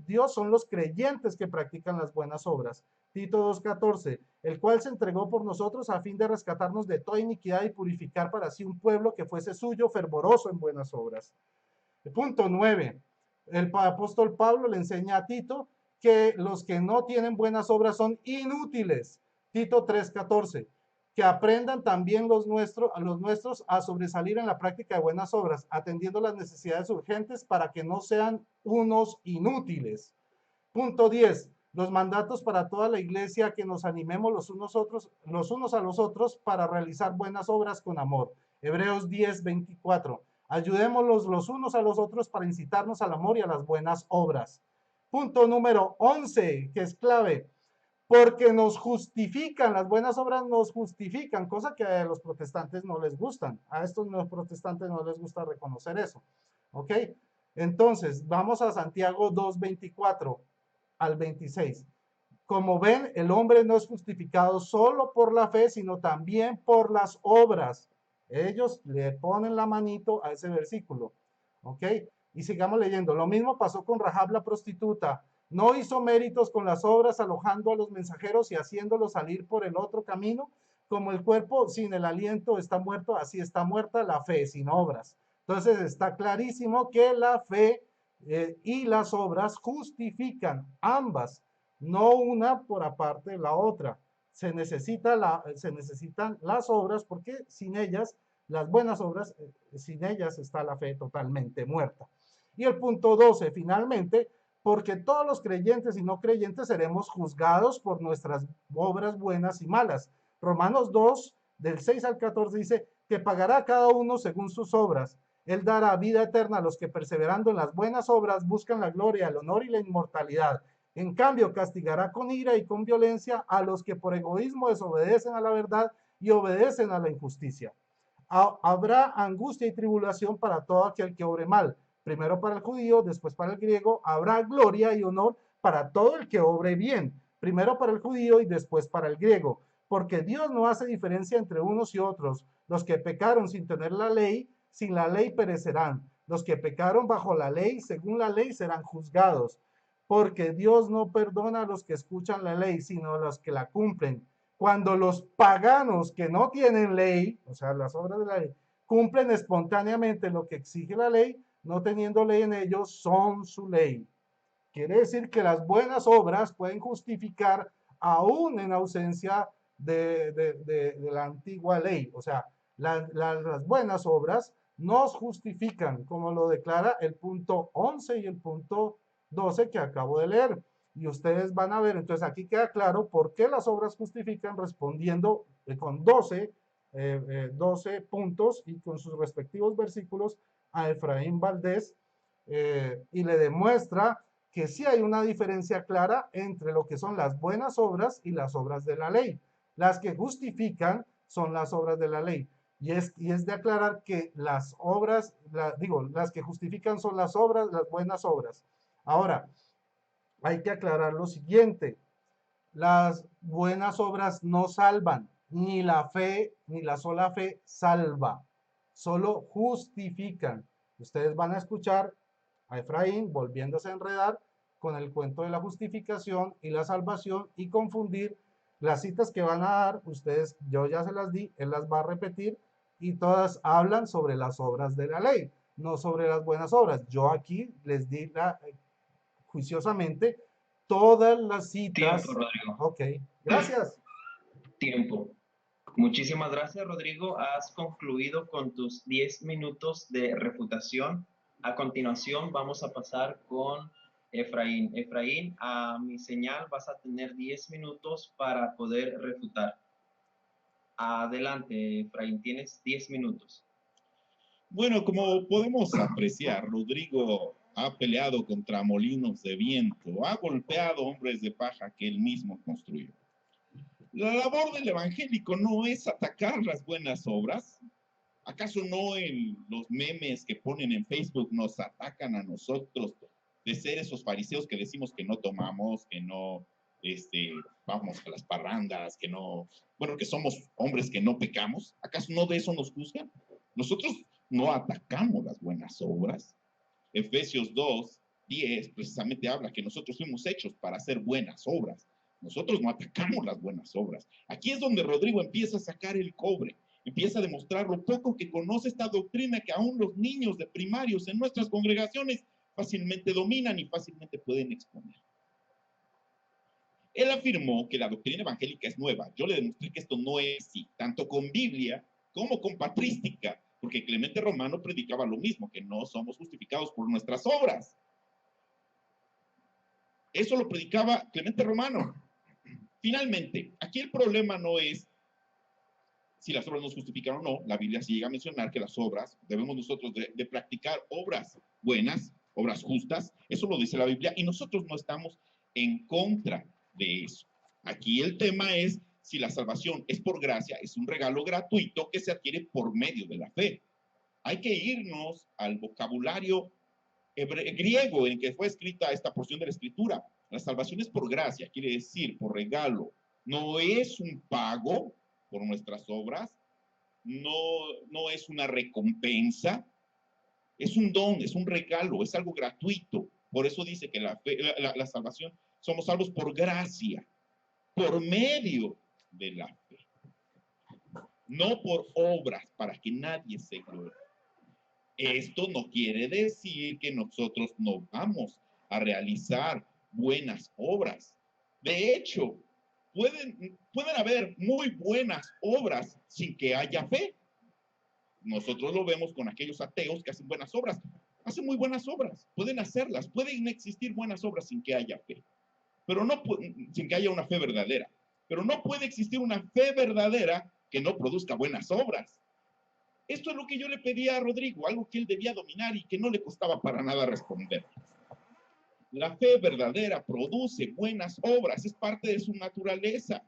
Dios son los creyentes que practican las buenas obras. Tito 2:14, el cual se entregó por nosotros a fin de rescatarnos de toda iniquidad y purificar para sí un pueblo que fuese suyo, fervoroso en buenas obras. El punto 9, el apóstol Pablo le enseña a Tito que los que no tienen buenas obras son inútiles. Tito 3:14, que aprendan también los nuestros a sobresalir en la práctica de buenas obras, atendiendo las necesidades urgentes para que no sean unos inútiles. Punto 10. Los mandatos para toda la iglesia, que nos animemos los unos a los otros para realizar buenas obras con amor. Hebreos 10:24. Ayudémoslos los unos a los otros para incitarnos al amor y a las buenas obras. Punto número 11, que es clave. porque nos justifican, las buenas obras nos justifican, cosa que a los protestantes no les gustan. A estos los protestantes no les gusta reconocer eso. ¿Ok? Entonces, vamos a Santiago 2:24 al 26. Como ven, el hombre no es justificado solo por la fe, sino también por las obras. Ellos le ponen la manito a ese versículo. ¿Ok? Y sigamos leyendo. Lo mismo pasó con Rahab la prostituta. No hizo méritos con las obras, alojando a los mensajeros y haciéndolos salir por el otro camino. Como el cuerpo sin el aliento está muerto, así está muerta la fe sin obras. Entonces está clarísimo que la fe y las obras justifican ambas, no una por aparte de la otra. Se necesitan las obras porque sin ellas, las buenas obras, sin ellas está la fe totalmente muerta. Y el punto 12, finalmente, porque todos los creyentes y no creyentes seremos juzgados por nuestras obras buenas y malas. Romanos 2, del 6 al 14 dice que pagará cada uno según sus obras. Él dará vida eterna a los que perseverando en las buenas obras buscan la gloria, el honor y la inmortalidad. En cambio, castigará con ira y con violencia a los que por egoísmo desobedecen a la verdad y obedecen a la injusticia. Habrá angustia y tribulación para todo aquel que obre mal. Primero para el judío, después para el griego. Habrá gloria y honor para todo el que obre bien. Primero para el judío y después para el griego. Porque Dios no hace diferencia entre unos y otros. Los que pecaron sin tener la ley, sin la ley perecerán. Los que pecaron bajo la ley, según la ley, serán juzgados. Porque Dios no perdona a los que escuchan la ley, sino a los que la cumplen. Cuando los paganos que no tienen ley, o sea, las obras de la ley, cumplen espontáneamente lo que exige la ley, no teniendo ley en ellos, son su ley. Quiere decir que las buenas obras pueden justificar aún en ausencia de la antigua ley. O sea, las buenas obras nos justifican, como lo declara el punto 11 y el punto 12 que acabo de leer. Y ustedes van a ver, entonces aquí queda claro por qué las obras justifican respondiendo con 12 puntos y con sus respectivos versículos a Efraín Valdés, y le demuestra que sí hay una diferencia clara entre lo que son las buenas obras y las obras de la ley. Las que justifican son las obras de la ley. Y es de aclarar que las obras, las que justifican son las obras, las buenas obras. Ahora, hay que aclarar lo siguiente. Las buenas obras no salvan, ni la fe, ni la sola fe salva, solo justifican. Ustedes van a escuchar a Efraín volviéndose a enredar con el cuento de la justificación y la salvación y confundir las citas que van a dar. Ustedes, yo ya se las di, él las va a repetir y todas hablan sobre las obras de la ley, no sobre las buenas obras. Yo aquí les di juiciosamente todas las citas. Tiempo, Rodrigo. Ok, gracias. Tiempo. Muchísimas gracias, Rodrigo. Has concluido con tus 10 minutos de refutación. A continuación, vamos a pasar con Efraín. Efraín, a mi señal vas a tener 10 minutos para poder refutar. Adelante, Efraín, tienes 10 minutos. Bueno, como podemos apreciar, Rodrigo ha peleado contra molinos de viento, ha golpeado hombres de paja que él mismo construyó. La labor del evangélico no es atacar las buenas obras. ¿Acaso no en los memes que ponen en Facebook nos atacan a nosotros de ser esos fariseos que decimos que no tomamos, que no vamos a las parrandas, que no, bueno, que somos hombres que no pecamos? ¿Acaso no de eso nos juzgan? Nosotros no atacamos las buenas obras. Efesios 2:10 precisamente habla que nosotros fuimos hechos para hacer buenas obras. Nosotros no atacamos las buenas obras. Aquí es donde Rodrigo empieza a sacar el cobre, empieza a demostrar lo poco que conoce esta doctrina que aún los niños de primarios en nuestras congregaciones fácilmente dominan y fácilmente pueden exponer. Él afirmó que la doctrina evangélica es nueva. Yo le demostré que esto no es así, tanto con Biblia como con patrística, porque Clemente Romano predicaba lo mismo, que no somos justificados por nuestras obras. Eso lo predicaba Clemente Romano. Finalmente, aquí el problema no es si las obras nos justifican o no. La Biblia sí llega a mencionar que las obras, debemos nosotros de practicar obras buenas, obras justas. Eso lo dice la Biblia y nosotros no estamos en contra de eso. Aquí el tema es si la salvación es por gracia, es un regalo gratuito que se adquiere por medio de la fe. Hay que irnos al vocabulario griego en que fue escrita esta porción de la escritura. La salvación es por gracia, quiere decir por regalo. No es un pago por nuestras obras, no es una recompensa, es un don, es un regalo, es algo gratuito. Por eso dice que la salvación, somos salvos por gracia, por medio de la fe, no por obras, para que nadie se glorie. Esto no quiere decir que nosotros no vamos a realizar buenas obras. De hecho, pueden haber muy buenas obras sin que haya fe. Nosotros lo vemos con aquellos ateos que hacen buenas obras. Hacen muy buenas obras, pueden hacerlas, pueden existir buenas obras sin que haya fe, pero no sin que haya una fe verdadera. Pero no puede existir una fe verdadera que no produzca buenas obras. Esto es lo que yo le pedía a Rodrigo, algo que él debía dominar y que no le costaba para nada responder. La fe verdadera produce buenas obras, es parte de su naturaleza.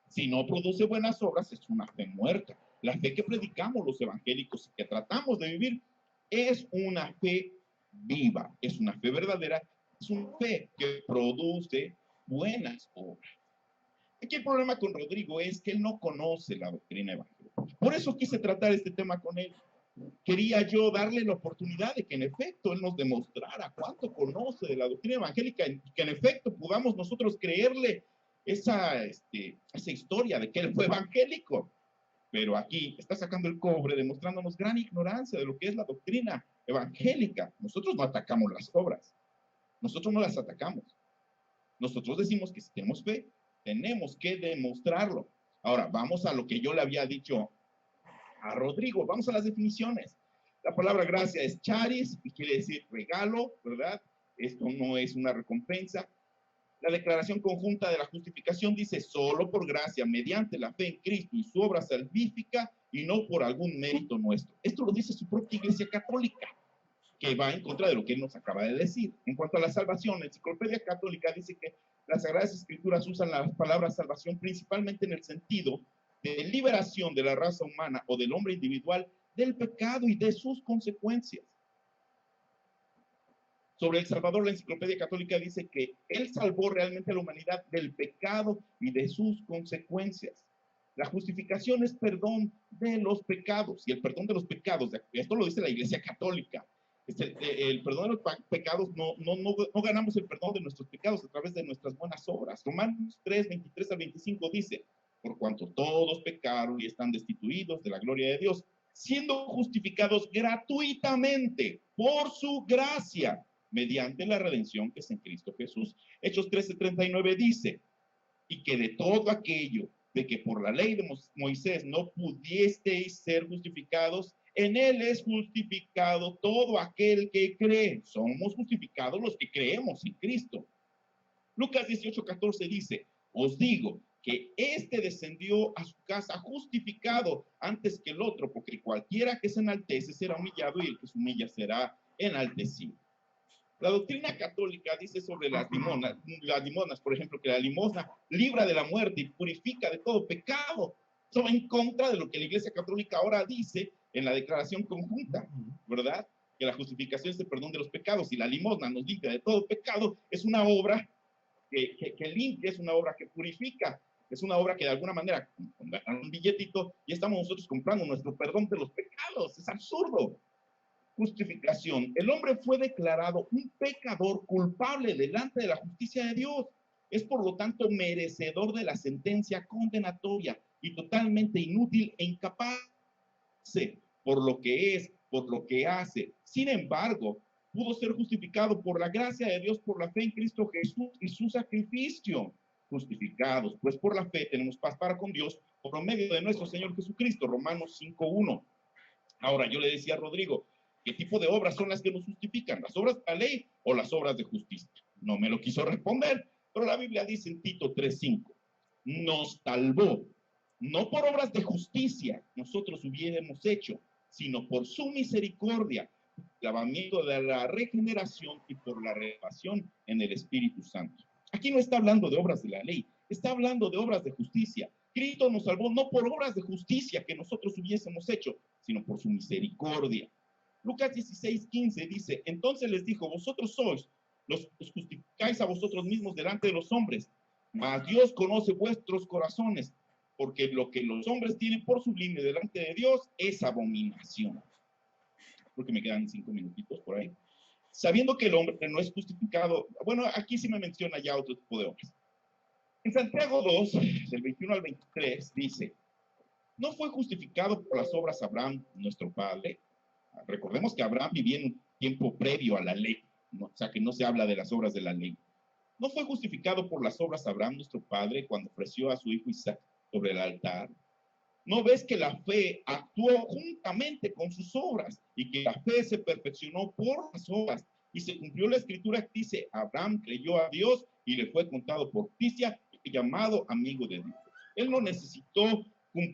Si no produce buenas obras, es una fe muerta. La fe que predicamos los evangélicos y que tratamos de vivir es una fe viva, es una fe verdadera, es una fe que produce buenas obras. Aquí el problema con Rodrigo es que él no conoce la doctrina evangélica. Por eso quise tratar este tema con él. Quería yo darle la oportunidad de que en efecto él nos demostrara cuánto conoce de la doctrina evangélica y que en efecto podamos nosotros creerle esa historia de que él fue evangélico. Pero aquí está sacando el cobre, demostrándonos gran ignorancia de lo que es la doctrina evangélica. Nosotros no atacamos las obras, nosotros no las atacamos. Nosotros decimos que si tenemos fe, tenemos que demostrarlo. Ahora, vamos a lo que yo le había dicho a Rodrigo, vamos a las definiciones. La palabra gracia es charis y quiere decir regalo, ¿verdad? Esto no es una recompensa. La declaración conjunta de la justificación dice solo por gracia, mediante la fe en Cristo y su obra salvífica y no por algún mérito nuestro. Esto lo dice su propia Iglesia Católica, que va en contra de lo que él nos acaba de decir. En cuanto a la salvación, la Enciclopedia Católica dice que las Sagradas Escrituras usan la palabra salvación principalmente en el sentido de liberación de la raza humana o del hombre individual del pecado y de sus consecuencias. Sobre el Salvador, la Enciclopedia Católica dice que él salvó realmente a la humanidad del pecado y de sus consecuencias. La justificación es perdón de los pecados, y el perdón de los pecados, esto lo dice la Iglesia Católica, el perdón de los pecados, no ganamos el perdón de nuestros pecados a través de nuestras buenas obras. Romanos 3, 23 al 25 dice, por cuanto todos pecaron y están destituidos de la gloria de Dios, siendo justificados gratuitamente por su gracia, mediante la redención que es en Cristo Jesús. Hechos 13:39 dice, y que de todo aquello de que por la ley de Moisés no pudiesteis ser justificados, en él es justificado todo aquel que cree. Somos justificados los que creemos en Cristo. Lucas 18:14 dice, os digo que este descendió a su casa justificado antes que el otro, porque cualquiera que se enaltece será humillado y el que se humilla será enaltecido. La doctrina católica dice sobre las limonas, por ejemplo, que la limosna libra de la muerte y purifica de todo pecado. Eso va en contra de lo que la Iglesia Católica ahora dice en la declaración conjunta, ¿verdad? Que la justificación es el perdón de los pecados y la limosna nos limpia de todo pecado. Es una obra que limpia, es una obra que purifica, es una obra que de alguna manera, con un billetito, y estamos nosotros comprando nuestro perdón de los pecados. Es absurdo. Justificación. El hombre fue declarado un pecador culpable delante de la justicia de Dios. Es por lo tanto merecedor de la sentencia condenatoria y totalmente inútil e incapaz por lo que es, por lo que hace. Sin embargo, pudo ser justificado por la gracia de Dios, por la fe en Cristo Jesús y su sacrificio. Justificados, pues por la fe tenemos paz para con Dios por medio de nuestro Señor Jesucristo. Romanos 5:1. Ahora, yo le decía a Rodrigo, ¿qué tipo de obras son las que nos justifican? ¿Las obras de la ley o las obras de justicia? No me lo quiso responder, pero la Biblia dice en Tito 3:5, nos salvó, no por obras de justicia nosotros hubiéramos hecho, sino por su misericordia, lavamiento de la regeneración y por la renovación en el Espíritu Santo. Aquí no está hablando de obras de la ley, Está hablando de obras de justicia. Cristo nos salvó no por obras de justicia que nosotros hubiésemos hecho, sino por su misericordia. Lucas 16:15 dice, entonces les dijo, vosotros sois, os justificáis a vosotros mismos delante de los hombres, mas Dios conoce vuestros corazones, porque lo que los hombres tienen por sublime delante de Dios es abominación. Creo que me quedan 5 minutitos por ahí. Sabiendo que el hombre no es justificado, bueno, aquí sí me menciona ya otro tipo de obras. En Santiago 2, del 21 al 23, dice, ¿no fue justificado por las obras Abraham, nuestro padre? Recordemos que Abraham vivía en un tiempo previo a la ley, ¿no? O sea que no se habla de las obras de la ley. ¿No fue justificado por las obras Abraham, nuestro padre, cuando ofreció a su hijo Isaac sobre el altar? ¿No ves que la fe actuó juntamente con sus obras y que la fe se perfeccionó por las obras? Y se cumplió la escritura que dice, Abraham creyó a Dios y le fue contado por justicia y llamado amigo de Dios. Él no necesitó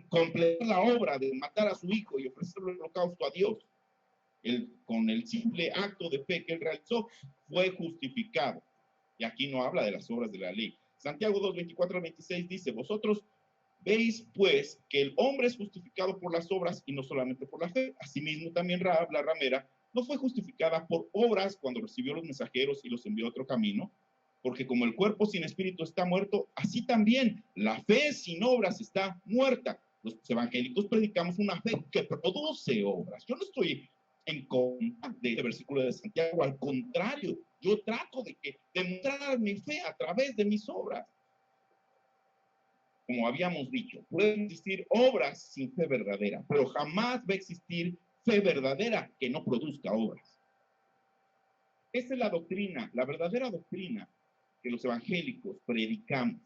completar la obra de matar a su hijo y ofrecerle el holocausto a Dios. Él, con el simple acto de fe que él realizó, fue justificado. Y aquí no habla de las obras de la ley. Santiago 2, 24 al 26 dice, vosotros veis pues que el hombre es justificado por las obras y no solamente por la fe. Asimismo también Rahab, la ramera, no fue justificada por obras cuando recibió los mensajeros y los envió a otro camino, porque como el cuerpo sin espíritu está muerto, así también la fe sin obras está muerta. Los evangélicos predicamos una fe que produce obras. Yo no estoy en contra de este versículo de Santiago, al contrario, yo trato de demostrar mi fe a través de mis obras. Como habíamos dicho, pueden existir obras sin fe verdadera, pero jamás va a existir fe verdadera que no produzca obras. Esta es la doctrina, la verdadera doctrina que los evangélicos predicamos.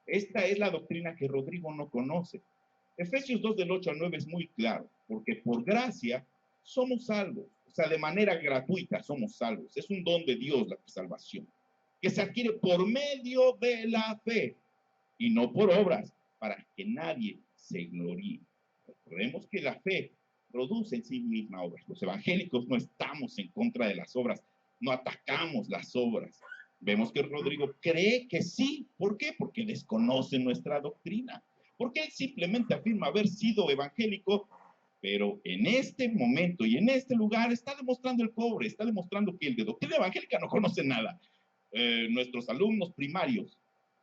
Esta es la doctrina que Rodrigo no conoce. Efesios 2 del 8 al 9 es muy claro, porque por gracia somos salvos, o sea, de manera gratuita somos salvos. Es un don de Dios la salvación, que se adquiere por medio de la fe y no por obras, para que nadie se gloríe. Recordemos que la fe produce en sí misma obras. Los evangélicos no estamos en contra de las obras, no atacamos las obras. Vemos que Rodrigo cree que sí. ¿Por qué? Porque desconoce nuestra doctrina. Porque él simplemente afirma haber sido evangélico, pero en este momento y en este lugar está demostrando el cobre, está demostrando que el de doctrina evangélica no conoce nada. Nuestros alumnos primarios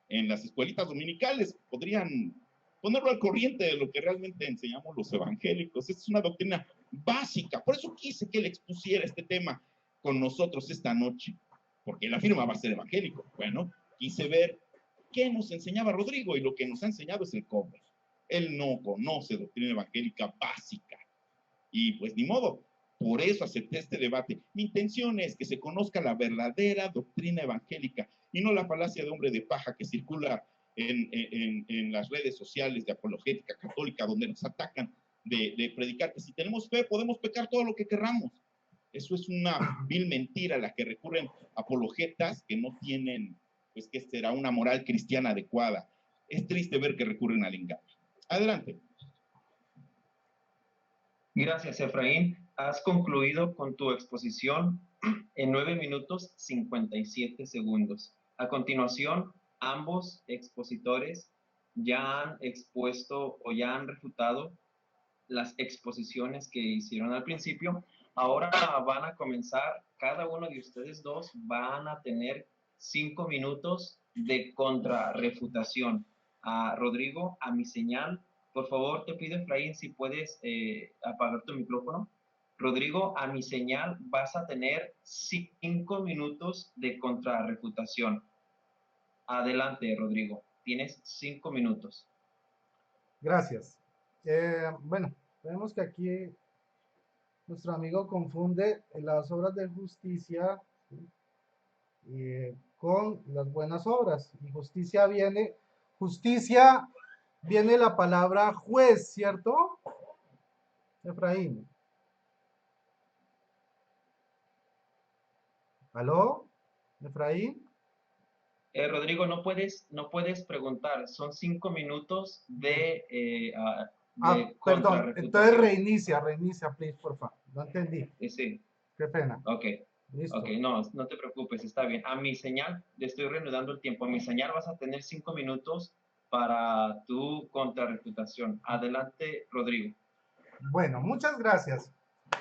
en las escuelitas dominicales podrían ponerlo al corriente de lo que realmente enseñamos los evangélicos. Esta es una doctrina básica. Por eso quise que él expusiera este tema con nosotros esta noche, porque él afirma va a ser evangélico. Bueno, quise ver qué nos enseñaba Rodrigo y lo que nos ha enseñado es el cobre. Él no conoce doctrina evangélica básica y pues ni modo. Por eso acepté este debate. Mi intención es que se conozca la verdadera doctrina evangélica y no la falacia de hombre de paja que circula en las redes sociales de apologética católica, donde nos atacan de predicar que si tenemos fe podemos pecar todo lo que querramos. Eso es una vil mentira a la que recurren apologetas que no tienen, pues, que será una moral cristiana adecuada. Es triste ver que recurren al engaño. Adelante. Gracias, Efraín. Has concluido con tu exposición en 9 minutos 57 segundos. A continuación, ambos expositores ya han expuesto o ya han refutado las exposiciones que hicieron al principio. Ahora van a comenzar, cada uno de ustedes dos van a tener 5 minutos de contrarrefutación. A Rodrigo, a mi señal, por favor, te pido, Efraín, si puedes apagar tu micrófono. Rodrigo, a mi señal vas a tener 5 minutos de contrarrefutación. Adelante, Rodrigo. Tienes 5 minutos. Gracias. Bueno, vemos que aquí nuestro amigo confunde las obras de justicia con las buenas obras. Y justicia viene la palabra juez, ¿cierto? Efraín. ¿Aló? ¿Efraín? Rodrigo, no puedes preguntar. Son 5 minutos de Perdón. Entonces reinicia, please, por favor. No entendí. Sí. Qué pena. Ok. Ok, Listo. no, no te preocupes, está bien. A mi señal, le estoy reanudando el tiempo. A mi señal vas a tener 5 minutos para tu contrarrefutación. Adelante, Rodrigo. Bueno, muchas gracias.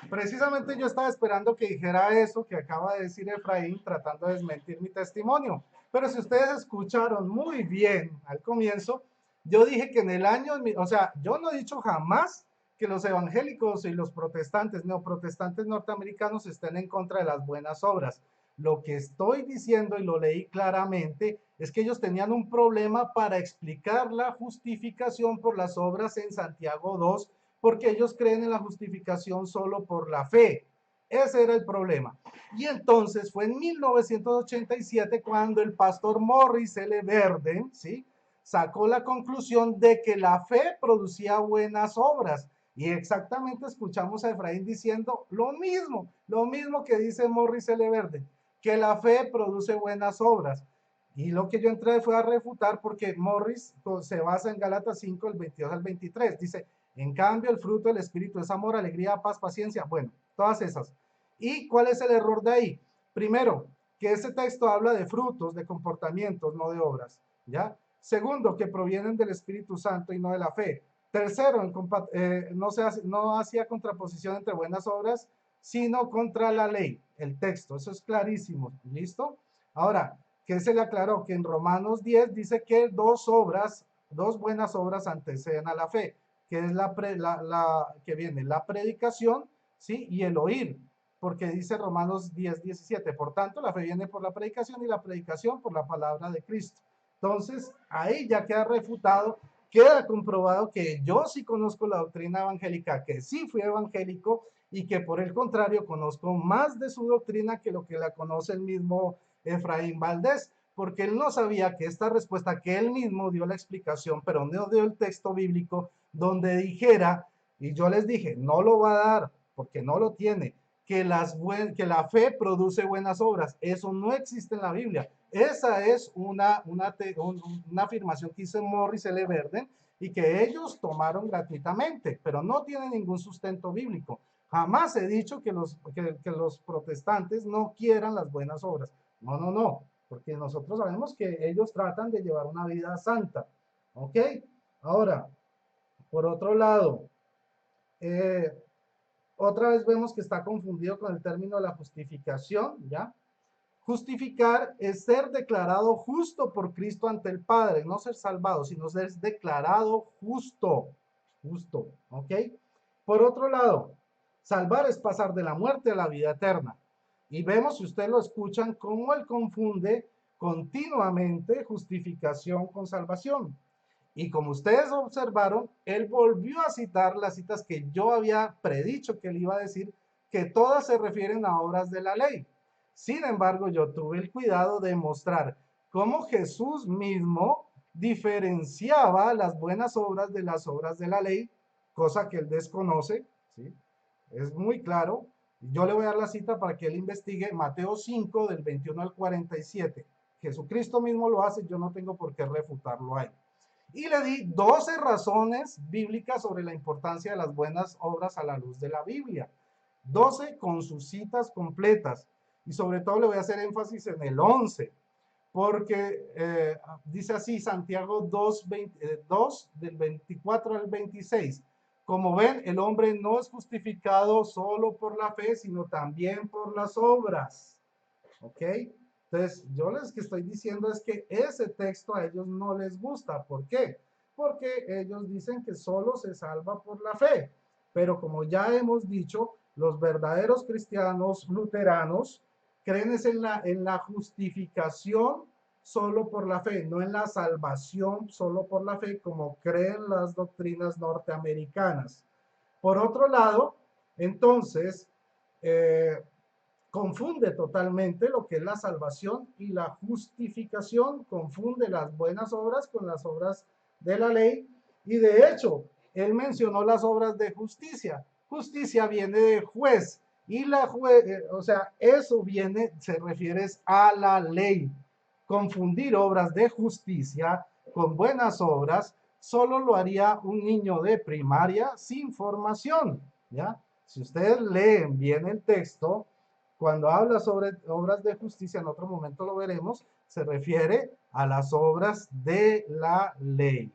Precisamente yo estaba esperando que dijera eso que acaba de decir Efraín, tratando de desmentir mi testimonio. Pero si ustedes escucharon muy bien al comienzo, yo dije que en el año, o sea, yo no he dicho jamás que los evangélicos y los protestantes, neoprotestantes norteamericanos estén en contra de las buenas obras. Lo que estoy diciendo, y lo leí claramente, es que ellos tenían un problema para explicar la justificación por las obras en Santiago 2, porque ellos creen en la justificación solo por la fe. Ese era el problema. Y entonces fue en 1987 cuando el pastor Morris L. Verden, ¿sí?, sacó la conclusión de que la fe producía buenas obras. Y exactamente escuchamos a Efraín diciendo lo mismo que dice Morris L. Verden, que la fe produce buenas obras. Y lo que yo entré fue a refutar porque Morris se basa en Gálatas 5, el 22 al 23. Dice, en cambio, el fruto del Espíritu es amor, alegría, paz, paciencia. Bueno, todas esas. ¿Y cuál es el error de ahí? Primero, que ese texto habla de frutos, de comportamientos, no de obras. ¿Ya? Segundo, que provienen del Espíritu Santo y no de la fe. Tercero, no hacía contraposición entre buenas obras, sino contra la ley, el texto. Eso es clarísimo. ¿Listo? Ahora, ¿qué se le aclaró? Que en Romanos 10 dice que dos buenas obras anteceden a la fe, que es que viene la predicación, ¿sí? Y el oír, porque dice Romanos 10:17. Por tanto, la fe viene por la predicación y la predicación por la palabra de Cristo. Entonces, ahí ya queda refutado, queda comprobado que yo sí conozco la doctrina evangélica, que sí fui evangélico y que por el contrario conozco más de su doctrina que lo que la conoce el mismo Efraín Valdés, porque él no sabía que esta respuesta que él mismo dio la explicación, pero no dio el texto bíblico donde dijera, y yo les dije, no lo va a dar porque no lo tiene, que la fe produce buenas obras. Eso no existe en la Biblia. Esa es una afirmación que hizo Morris L. Verden y que ellos tomaron gratuitamente, pero no tiene ningún sustento bíblico. Jamás he dicho que los protestantes no quieran las buenas obras. No, no, no, porque nosotros sabemos que ellos tratan de llevar una vida santa. ¿Ok? Ahora, por otro lado, eh, otra vez vemos que está confundido con el término de la justificación, ¿ya? Justificar es ser declarado justo por Cristo ante el Padre, no ser salvado, sino ser declarado justo, justo, ¿ok? Por otro lado, salvar es pasar de la muerte a la vida eterna. Y vemos, si ustedes lo escuchan, cómo él confunde continuamente justificación con salvación. Y como ustedes observaron, él volvió a citar las citas que yo había predicho que él iba a decir, que todas se refieren a obras de la ley. Sin embargo, yo tuve el cuidado de mostrar cómo Jesús mismo diferenciaba las buenas obras de las obras de la ley, cosa que él desconoce, ¿sí? Es muy claro. Yo le voy a dar la cita para que él investigue Mateo 5 del 21 al 47. Jesucristo mismo lo hace, yo no tengo por qué refutarlo ahí. Y le di 12 razones bíblicas sobre la importancia de las buenas obras a la luz de la Biblia. 12 con sus citas completas. Y sobre todo le voy a hacer énfasis en el 11, porque dice así Santiago 2 del 24 al 26. Como ven, el hombre no es justificado solo por la fe, sino también por las obras. ¿Ok? Entonces, yo les que estoy diciendo es que ese texto a ellos no les gusta. ¿Por qué? Porque ellos dicen que solo se salva por la fe. Pero como ya hemos dicho, los verdaderos cristianos luteranos creen es en la justificación solo por la fe, no en la salvación solo por la fe, como creen las doctrinas norteamericanas. Por otro lado, entonces, confunde totalmente lo que es la salvación y la justificación, confunde las buenas obras con las obras de la ley, y de hecho, él mencionó las obras de justicia. Justicia viene de juez, y o sea, eso viene, se refiere a la ley. Confundir obras de justicia con buenas obras solo lo haría un niño de primaria sin formación, ¿ya? Si ustedes leen bien el texto, Cuando habla sobre obras de justicia, en otro momento lo veremos, se refiere a las obras de la ley.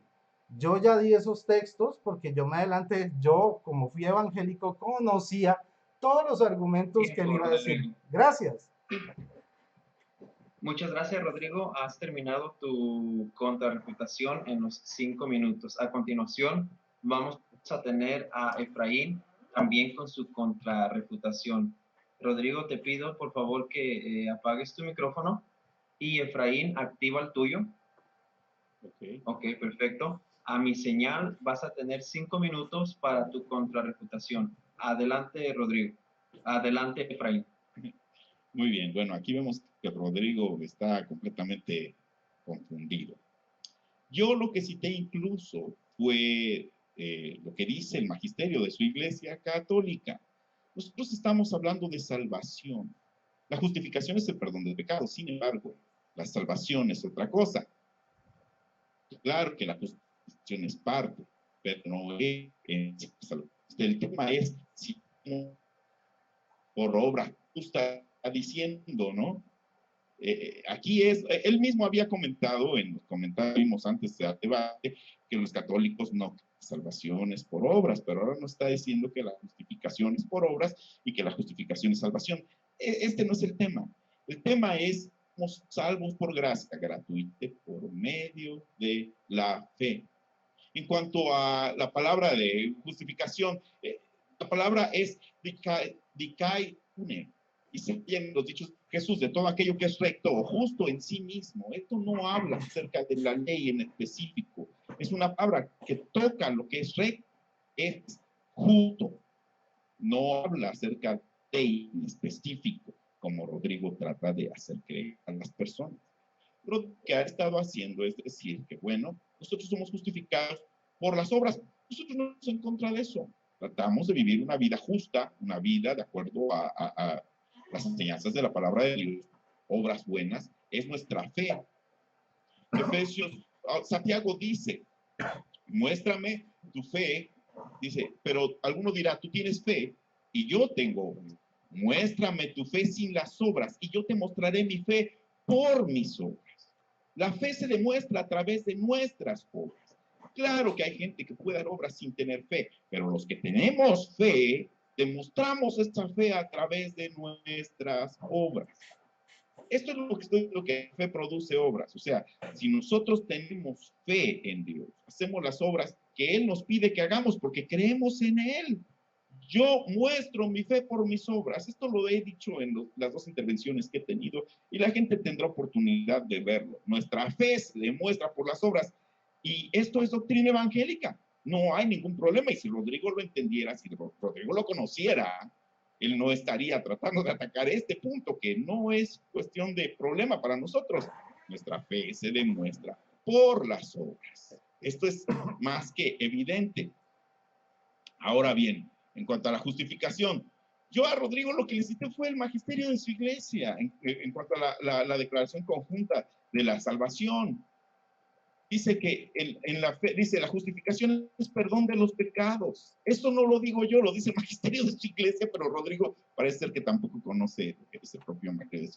Yo ya di esos textos porque yo me adelanté, yo como fui evangélico conocía todos los argumentos que él Tiempo, iba a decir. Rodrigo. Gracias. Muchas gracias, Rodrigo. Has terminado tu contrarrefutación en los 5 minutos. A continuación, vamos a tener a Efraín también con su contrarrefutación. Rodrigo, te pido por favor que apagues tu micrófono y Efraín, activa el tuyo. Ok. Ok, perfecto. A mi señal vas a tener 5 minutos para tu contrarrefutación. Adelante, Rodrigo. Adelante, Efraín. Muy bien, bueno, aquí vemos que Rodrigo está completamente confundido. Yo lo que cité incluso fue lo que dice el magisterio de su iglesia católica. Nosotros estamos hablando de salvación. La justificación es el perdón del pecado, sin embargo, la salvación es otra cosa. Claro que la justificación es parte, pero no es el tema es si por obra justa está diciendo, ¿no? Aquí es, él mismo había comentado en los comentarios antes del debate que los católicos no, salvación es por obras, pero ahora nos está diciendo que la justificación es por obras y que la justificación es salvación. Este no es el tema. El tema es, somos salvos por gracia gratuita por medio de la fe. En cuanto a la palabra de justificación, la palabra es dicai une. Y se entienden los dichos Jesús de todo aquello que es recto o justo en sí mismo. Esto no habla acerca de la ley en específico. Es una palabra que toca lo que es recto, es justo. No habla acerca de ley en específico, como Rodrigo trata de hacer creer a las personas. Lo que ha estado haciendo es decir que, bueno, nosotros somos justificados por las obras. Nosotros no estamos en contra de eso. Tratamos de vivir una vida justa, una vida de acuerdo a las enseñanzas de la palabra de Dios. Obras buenas es nuestra fe. Efesios, Santiago dice, muéstrame tu fe. Dice, pero alguno dirá, tú tienes fe y yo tengo obras. Muéstrame tu fe sin las obras y yo te mostraré mi fe por mis obras. La fe se demuestra a través de nuestras obras. Claro que hay gente que puede dar obras sin tener fe, pero los que tenemos fe, demostramos esta fe a través de nuestras obras. Esto es lo que fe produce obras. O sea, si nosotros tenemos fe en Dios, hacemos las obras que Él nos pide que hagamos porque creemos en Él. Yo muestro mi fe por mis obras. Esto lo he dicho en las dos intervenciones que he tenido y la gente tendrá oportunidad de verlo. Nuestra fe se demuestra por las obras y esto es doctrina evangélica. No hay ningún problema y si Rodrigo lo entendiera, si Rodrigo lo conociera, él no estaría tratando de atacar este punto que no es cuestión de problema para nosotros. Nuestra fe se demuestra por las obras. Esto es más que evidente. Ahora bien, en cuanto a la justificación, yo a Rodrigo lo que le cité fue el magisterio de su iglesia, en cuanto a la declaración conjunta de la salvación. Dice que en la fe, dice, la justificación es perdón de los pecados. Esto no lo digo yo, lo dice el magisterio de su iglesia, pero Rodrigo parece ser que tampoco conoce lo que es el propio magisterio.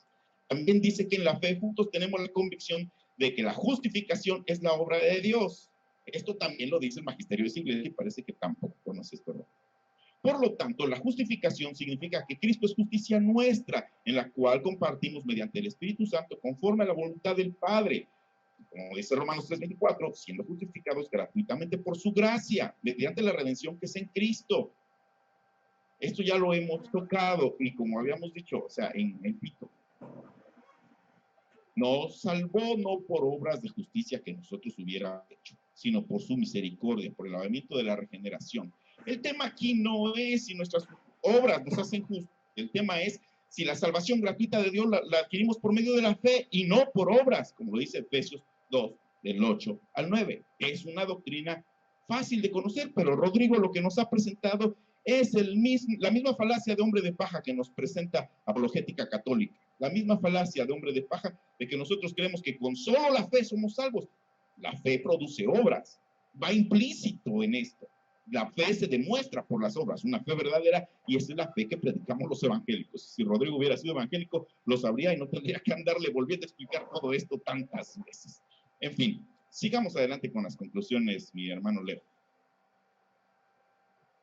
También dice que en la fe juntos tenemos la convicción de que la justificación es la obra de Dios. Esto también lo dice el magisterio de su iglesia y parece que tampoco conoce esto. Por lo tanto, la justificación significa que Cristo es justicia nuestra, en la cual compartimos mediante el Espíritu Santo conforme a la voluntad del Padre. Como dice Romanos 3:24, siendo justificados gratuitamente por su gracia, mediante la redención que es en Cristo. Esto ya lo hemos tocado y como habíamos dicho, o sea, en Tito, nos salvó no por obras de justicia que nosotros hubiéramos hecho, sino por su misericordia, por el lavamiento de la regeneración. El tema aquí no es si nuestras obras nos hacen justos, el tema es si la salvación gratuita de Dios la adquirimos por medio de la fe y no por obras, como lo dice Efesios 2, del 8 al 9. Es una doctrina fácil de conocer, pero Rodrigo lo que nos ha presentado es la misma falacia de hombre de paja que nos presenta Apologética Católica. La misma falacia de hombre de paja de que nosotros creemos que con solo la fe somos salvos. La fe produce obras, va implícito en esto. La fe se demuestra por las obras, una fe verdadera, y esa es la fe que predicamos los evangélicos. Si Rodrigo hubiera sido evangélico, lo sabría y no tendría que andarle volviendo a explicar todo esto tantas veces. En fin, sigamos adelante con las conclusiones, mi hermano Leo.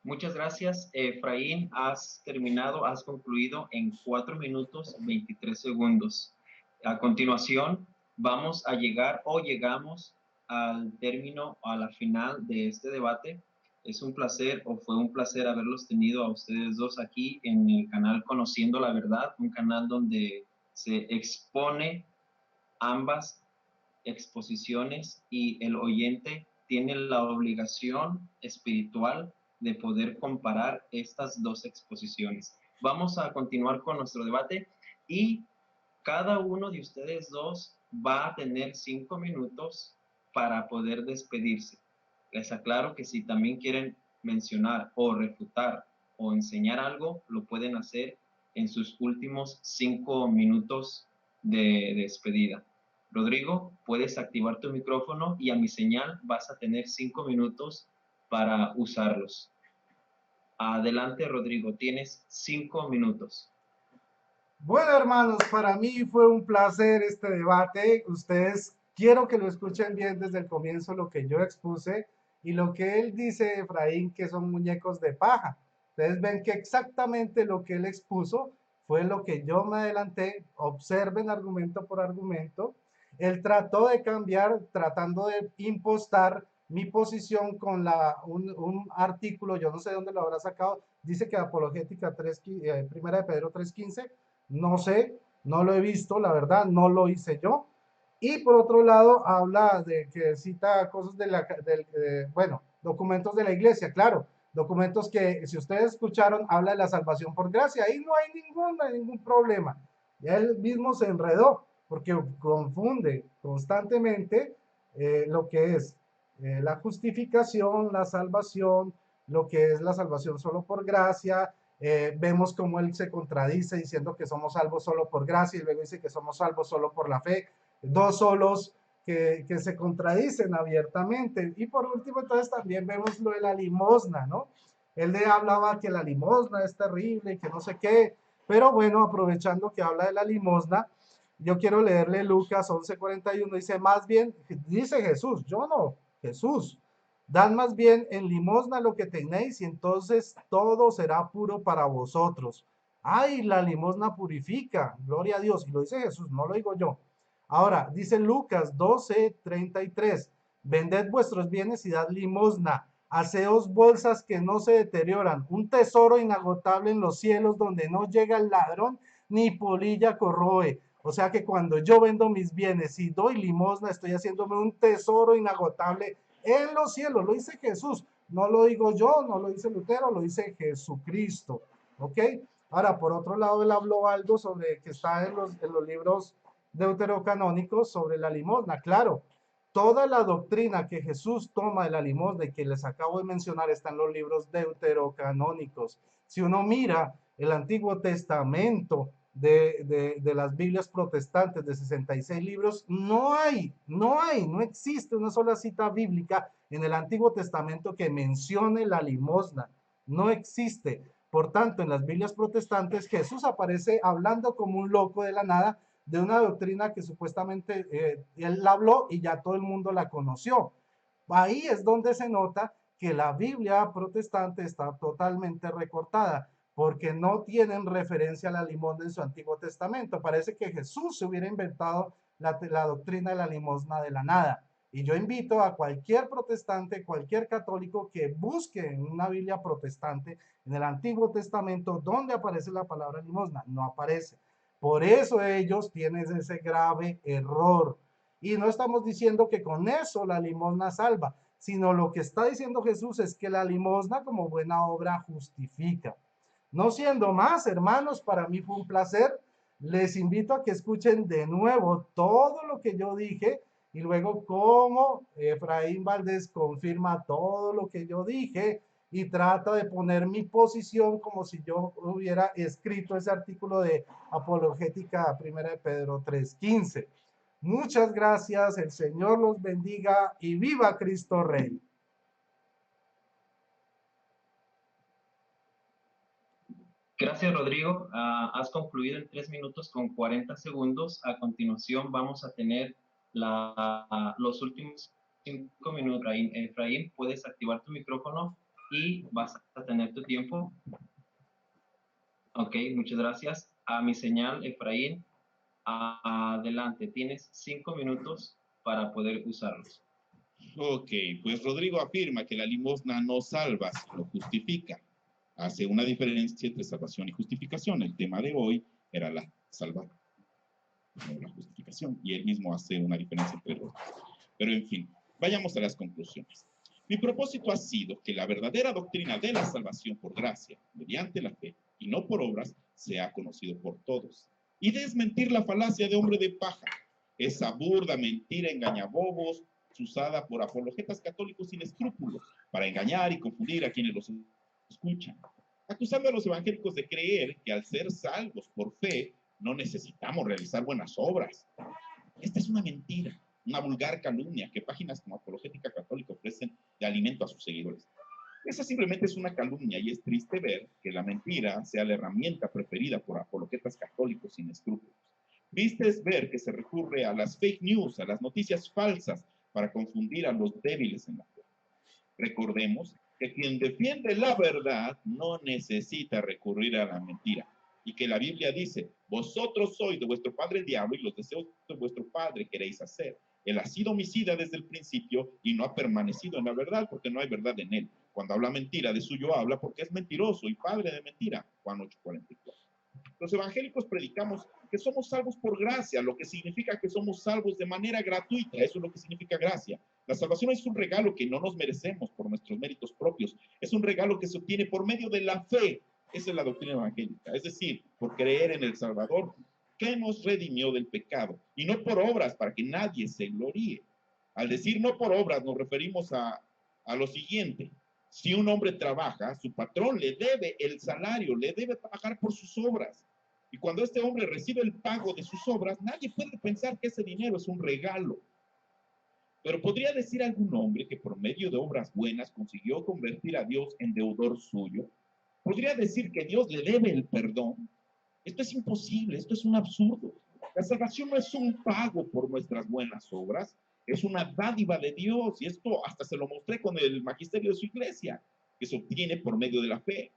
Muchas gracias, Efraín. Has terminado, has concluido en 4 minutos 23 segundos. A continuación, vamos a llegar o llegamos al término, a la final de este debate. Es un placer o fue un placer haberlos tenido a ustedes dos aquí en el canal Conociendo la Verdad, un canal donde se expone ambas exposiciones y el oyente tiene la obligación espiritual de poder comparar estas dos exposiciones. Vamos a continuar con nuestro debate y cada uno de ustedes dos va a tener 5 minutos para poder despedirse. Les aclaro que si también quieren mencionar o refutar o enseñar algo, lo pueden hacer en sus últimos 5 minutos de despedida. Rodrigo, puedes activar tu micrófono y a mi señal vas a tener 5 minutos para usarlos. Adelante, Rodrigo, tienes 5 minutos. Bueno, hermanos, para mí fue un placer este debate. Ustedes quiero que lo escuchen bien desde el comienzo lo que yo expuse y lo que él dice, Efraín, que son muñecos de paja. Ustedes ven que exactamente lo que él expuso fue lo que yo me adelanté. Observen argumento por argumento. Él trató de cambiar, tratando de impostar mi posición con un artículo, yo no sé dónde lo habrá sacado, dice que Apologética 3, Primera de Pedro 3:15. No sé, no lo he visto, la verdad, no lo hice yo. Y por otro lado, habla de que cita cosas bueno, documentos de la iglesia, claro, documentos que si ustedes escucharon, habla de la salvación por gracia, ahí no hay ningún problema. Ya él mismo se enredó, porque confunde constantemente lo que es la justificación, la salvación, lo que es la salvación solo por gracia. Vemos cómo él se contradice diciendo que somos salvos solo por gracia y luego dice que somos salvos solo por la fe. Dos solos que se contradicen abiertamente. Y por último, entonces también vemos lo de la limosna, ¿no? Él le hablaba que la limosna es terrible y que no sé qué. Pero bueno, aprovechando que habla de la limosna, yo quiero leerle Lucas 11:41. Dice, más bien, dice Jesús, yo no, Jesús. Dan más bien en limosna lo que tenéis y entonces todo será puro para vosotros. Ay, la limosna purifica, gloria a Dios. Y lo dice Jesús, no lo digo yo. Ahora, dice Lucas 12:33, vended vuestros bienes y dad limosna. Haceos bolsas que no se deterioran, un tesoro inagotable en los cielos donde no llega el ladrón ni polilla corroe. O sea que cuando yo vendo mis bienes y doy limosna, estoy haciéndome un tesoro inagotable en los cielos. Lo dice Jesús, no lo digo yo, no lo dice Lutero, lo dice Jesucristo. ¿Ok? Ahora, por otro lado, él habló algo sobre que está en los libros deuterocanónicos sobre la limosna. Claro, toda la doctrina que Jesús toma de la limosna y que les acabo de mencionar está en los libros deuterocanónicos. Si uno mira el Antiguo Testamento de las Biblias protestantes de 66 libros, no existe una sola cita bíblica en el Antiguo Testamento que mencione la limosna. No existe. Por tanto, en las Biblias protestantes, Jesús aparece hablando como un loco de la nada de una doctrina que supuestamente él habló y ya todo el mundo la conoció. Ahí es donde se nota que la Biblia protestante está totalmente recortada, porque no tienen referencia a la limosna en su Antiguo Testamento. Parece que Jesús se hubiera inventado la doctrina de la limosna de la nada. Y yo invito a cualquier protestante, cualquier católico que busque en una Biblia protestante, en el Antiguo Testamento, ¿dónde aparece la palabra limosna? No aparece. Por eso ellos tienen ese grave error. Y no estamos diciendo que con eso la limosna salva, sino lo que está diciendo Jesús es que la limosna como buena obra justifica. No siendo más, hermanos, para mí fue un placer. Les invito a que escuchen de nuevo todo lo que yo dije y luego cómo Efraín Valdés confirma todo lo que yo dije y trata de poner mi posición como si yo hubiera escrito ese artículo de Apologética Primera de Pedro 3:15. Muchas gracias, el Señor los bendiga y viva Cristo Rey. Gracias, Rodrigo. Has concluido en 3 minutos con 40 segundos. A continuación vamos a tener los últimos 5 minutos. Efraín, puedes activar tu micrófono y vas a tener tu tiempo. Ok, muchas gracias. A mi señal, Efraín, adelante. Tienes 5 minutos para poder usarlos. Ok, pues Rodrigo afirma que la limosna no salva, sino justifica. Hace una diferencia entre salvación y justificación. El tema de hoy era la salvación, no la justificación, y él mismo hace una diferencia entre los dos. Pero en fin, vayamos a las conclusiones. Mi propósito ha sido que la verdadera doctrina de la salvación por gracia, mediante la fe, y no por obras, sea conocido por todos. Y desmentir la falacia de hombre de paja, esa burda mentira engañabobos usada por apologetas católicos sin escrúpulos para engañar y confundir a quienes los escuchan, acusando a los evangélicos de creer que al ser salvos por fe no necesitamos realizar buenas obras. Esta es una mentira, una vulgar calumnia que páginas como Apologética Católica ofrecen de alimento a sus seguidores. Esa simplemente es una calumnia y es triste ver que la mentira sea la herramienta preferida por apologetas católicos sin escrúpulos. Triste es ver que se recurre a las fake news, a las noticias falsas, para confundir a los débiles en la fe. Recordemos que quien defiende la verdad no necesita recurrir a la mentira, y que la Biblia dice: vosotros sois de vuestro padre el diablo y los deseos de vuestro padre queréis hacer. Él ha sido homicida desde el principio y no ha permanecido en la verdad porque no hay verdad en él. Cuando habla mentira, de suyo habla porque es mentiroso y padre de mentira. Juan 8:44. Los evangélicos predicamos que somos salvos por gracia, lo que significa que somos salvos de manera gratuita. Eso es lo que significa gracia. La salvación es un regalo que no nos merecemos por nuestros méritos propios. Es un regalo que se obtiene por medio de la fe. Esa es la doctrina evangélica. Es decir, por creer en el Salvador que nos redimió del pecado. Y no por obras, para que nadie se gloríe. Al decir no por obras, nos referimos a lo siguiente. Si un hombre trabaja, su patrón le debe el salario, le debe pagar por sus obras. Y cuando este hombre recibe el pago de sus obras, nadie puede pensar que ese dinero es un regalo. Pero podría decir algún hombre que por medio de obras buenas consiguió convertir a Dios en deudor suyo. Podría decir que Dios le debe el perdón. Esto es imposible, esto es un absurdo. La salvación no es un pago por nuestras buenas obras, es una dádiva de Dios, y esto hasta se lo mostré con el magisterio de su iglesia, que se obtiene por medio de la fe.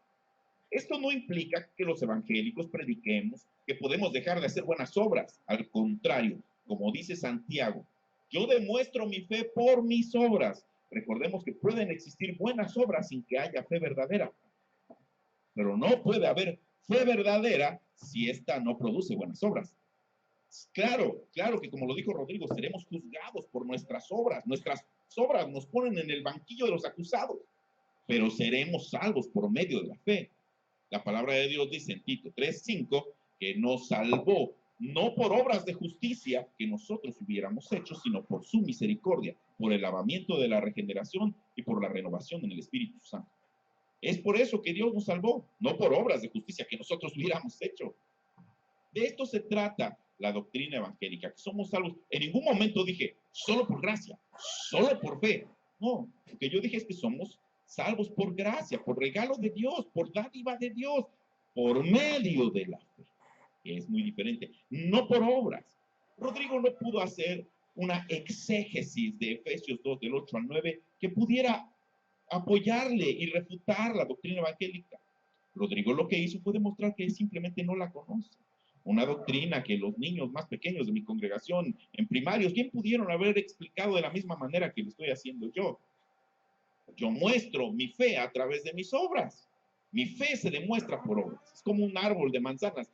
Esto no implica que los evangélicos prediquemos que podemos dejar de hacer buenas obras. Al contrario, como dice Santiago, yo demuestro mi fe por mis obras. Recordemos que pueden existir buenas obras sin que haya fe verdadera. Pero no puede haber fe verdadera si ésta no produce buenas obras. Claro que como lo dijo Rodrigo, seremos juzgados por nuestras obras. Nuestras obras nos ponen en el banquillo de los acusados, pero seremos salvos por medio de la fe. La palabra de Dios dice en Tito 3:5 que nos salvó, no por obras de justicia que nosotros hubiéramos hecho, sino por su misericordia, por el lavamiento de la regeneración y por la renovación en el Espíritu Santo. Es por eso que Dios nos salvó, no por obras de justicia que nosotros hubiéramos hecho. De esto se trata la doctrina evangélica, que somos salvos. En ningún momento dije, solo por gracia, solo por fe. No, lo que yo dije es que somos salvos por gracia, por regalo de Dios, por dádiva de Dios, por medio de la fe, que es muy diferente, no por obras. Rodrigo no pudo hacer una exégesis de Efesios 2, del 8 al 9, que pudiera apoyarle y refutar la doctrina evangélica. Rodrigo lo que hizo fue demostrar que simplemente no la conoce. Una doctrina que los niños más pequeños de mi congregación en primarios bien pudieron haber explicado de la misma manera que lo estoy haciendo yo. Yo muestro mi fe a través de mis obras. Mi fe se demuestra por obras. Es como un árbol de manzanas.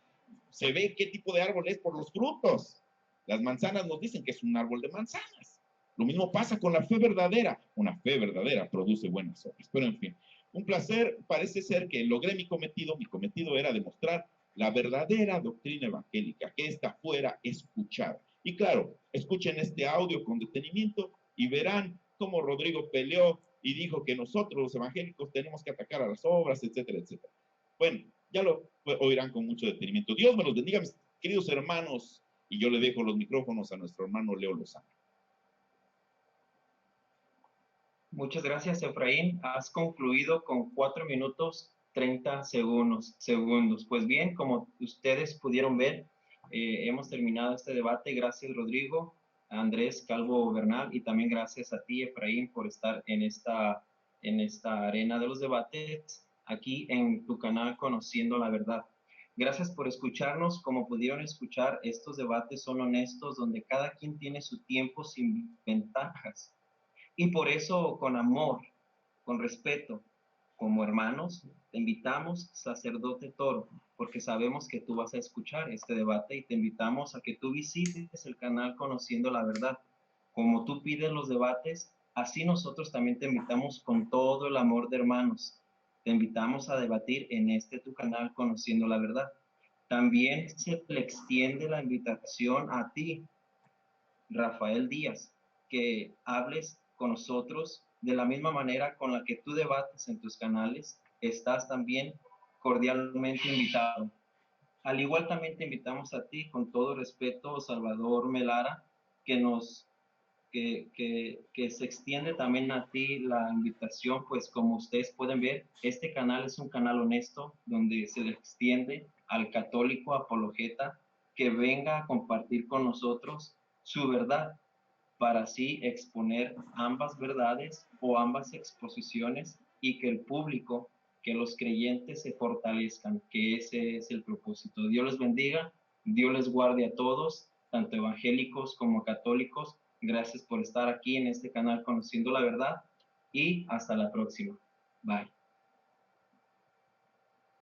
Se ve qué tipo de árbol es por los frutos. Las manzanas nos dicen que es un árbol de manzanas. Lo mismo pasa con la fe verdadera. Una fe verdadera produce buenas obras. Pero en fin, un placer. Parece ser que logré mi cometido. Mi cometido era demostrar la verdadera doctrina evangélica, que ésta fuera escuchada. Y claro, escuchen este audio con detenimiento y verán cómo Rodrigo peleó y dijo que nosotros los evangélicos tenemos que atacar a las obras, etcétera, etcétera. Bueno, ya lo oirán con mucho detenimiento. Dios me los bendiga, mis queridos hermanos, y yo le dejo los micrófonos a nuestro hermano Leo Lozano. Muchas gracias, Efraín. Has concluido con 4 minutos 30 segundos. Pues bien, como ustedes pudieron ver, hemos terminado este debate. Gracias, Rodrigo, Andrés Calvo Bernal, y también gracias a ti, Efraín, por estar en esta arena de los debates, aquí en tu canal Conociendo la Verdad. Gracias por escucharnos. Como pudieron escuchar, estos debates son honestos, donde cada quien tiene su tiempo sin ventajas. Y por eso, con amor, con respeto, como hermanos, te invitamos, sacerdote Toro, porque sabemos que tú vas a escuchar este debate y te invitamos a que tú visites el canal Conociendo la Verdad. Como tú pides los debates, así nosotros también te invitamos con todo el amor de hermanos. Te invitamos a debatir en este tu canal Conociendo la Verdad. También se le extiende la invitación a ti, Rafael Díaz, que hables con nosotros de la misma manera con la que tú debates en tus canales. Estás también cordialmente invitado. Al igual también te invitamos a ti, con todo respeto, Salvador Melara, que que se extiende también a ti la invitación, pues como ustedes pueden ver, este canal es un canal honesto donde se le extiende al católico apologeta que venga a compartir con nosotros su verdad, para así exponer ambas verdades o ambas exposiciones y que el público, que los creyentes se fortalezcan, que ese es el propósito. Dios les bendiga, Dios les guarde a todos, tanto evangélicos como católicos. Gracias por estar aquí en este canal Conociendo la Verdad y hasta la próxima. Bye.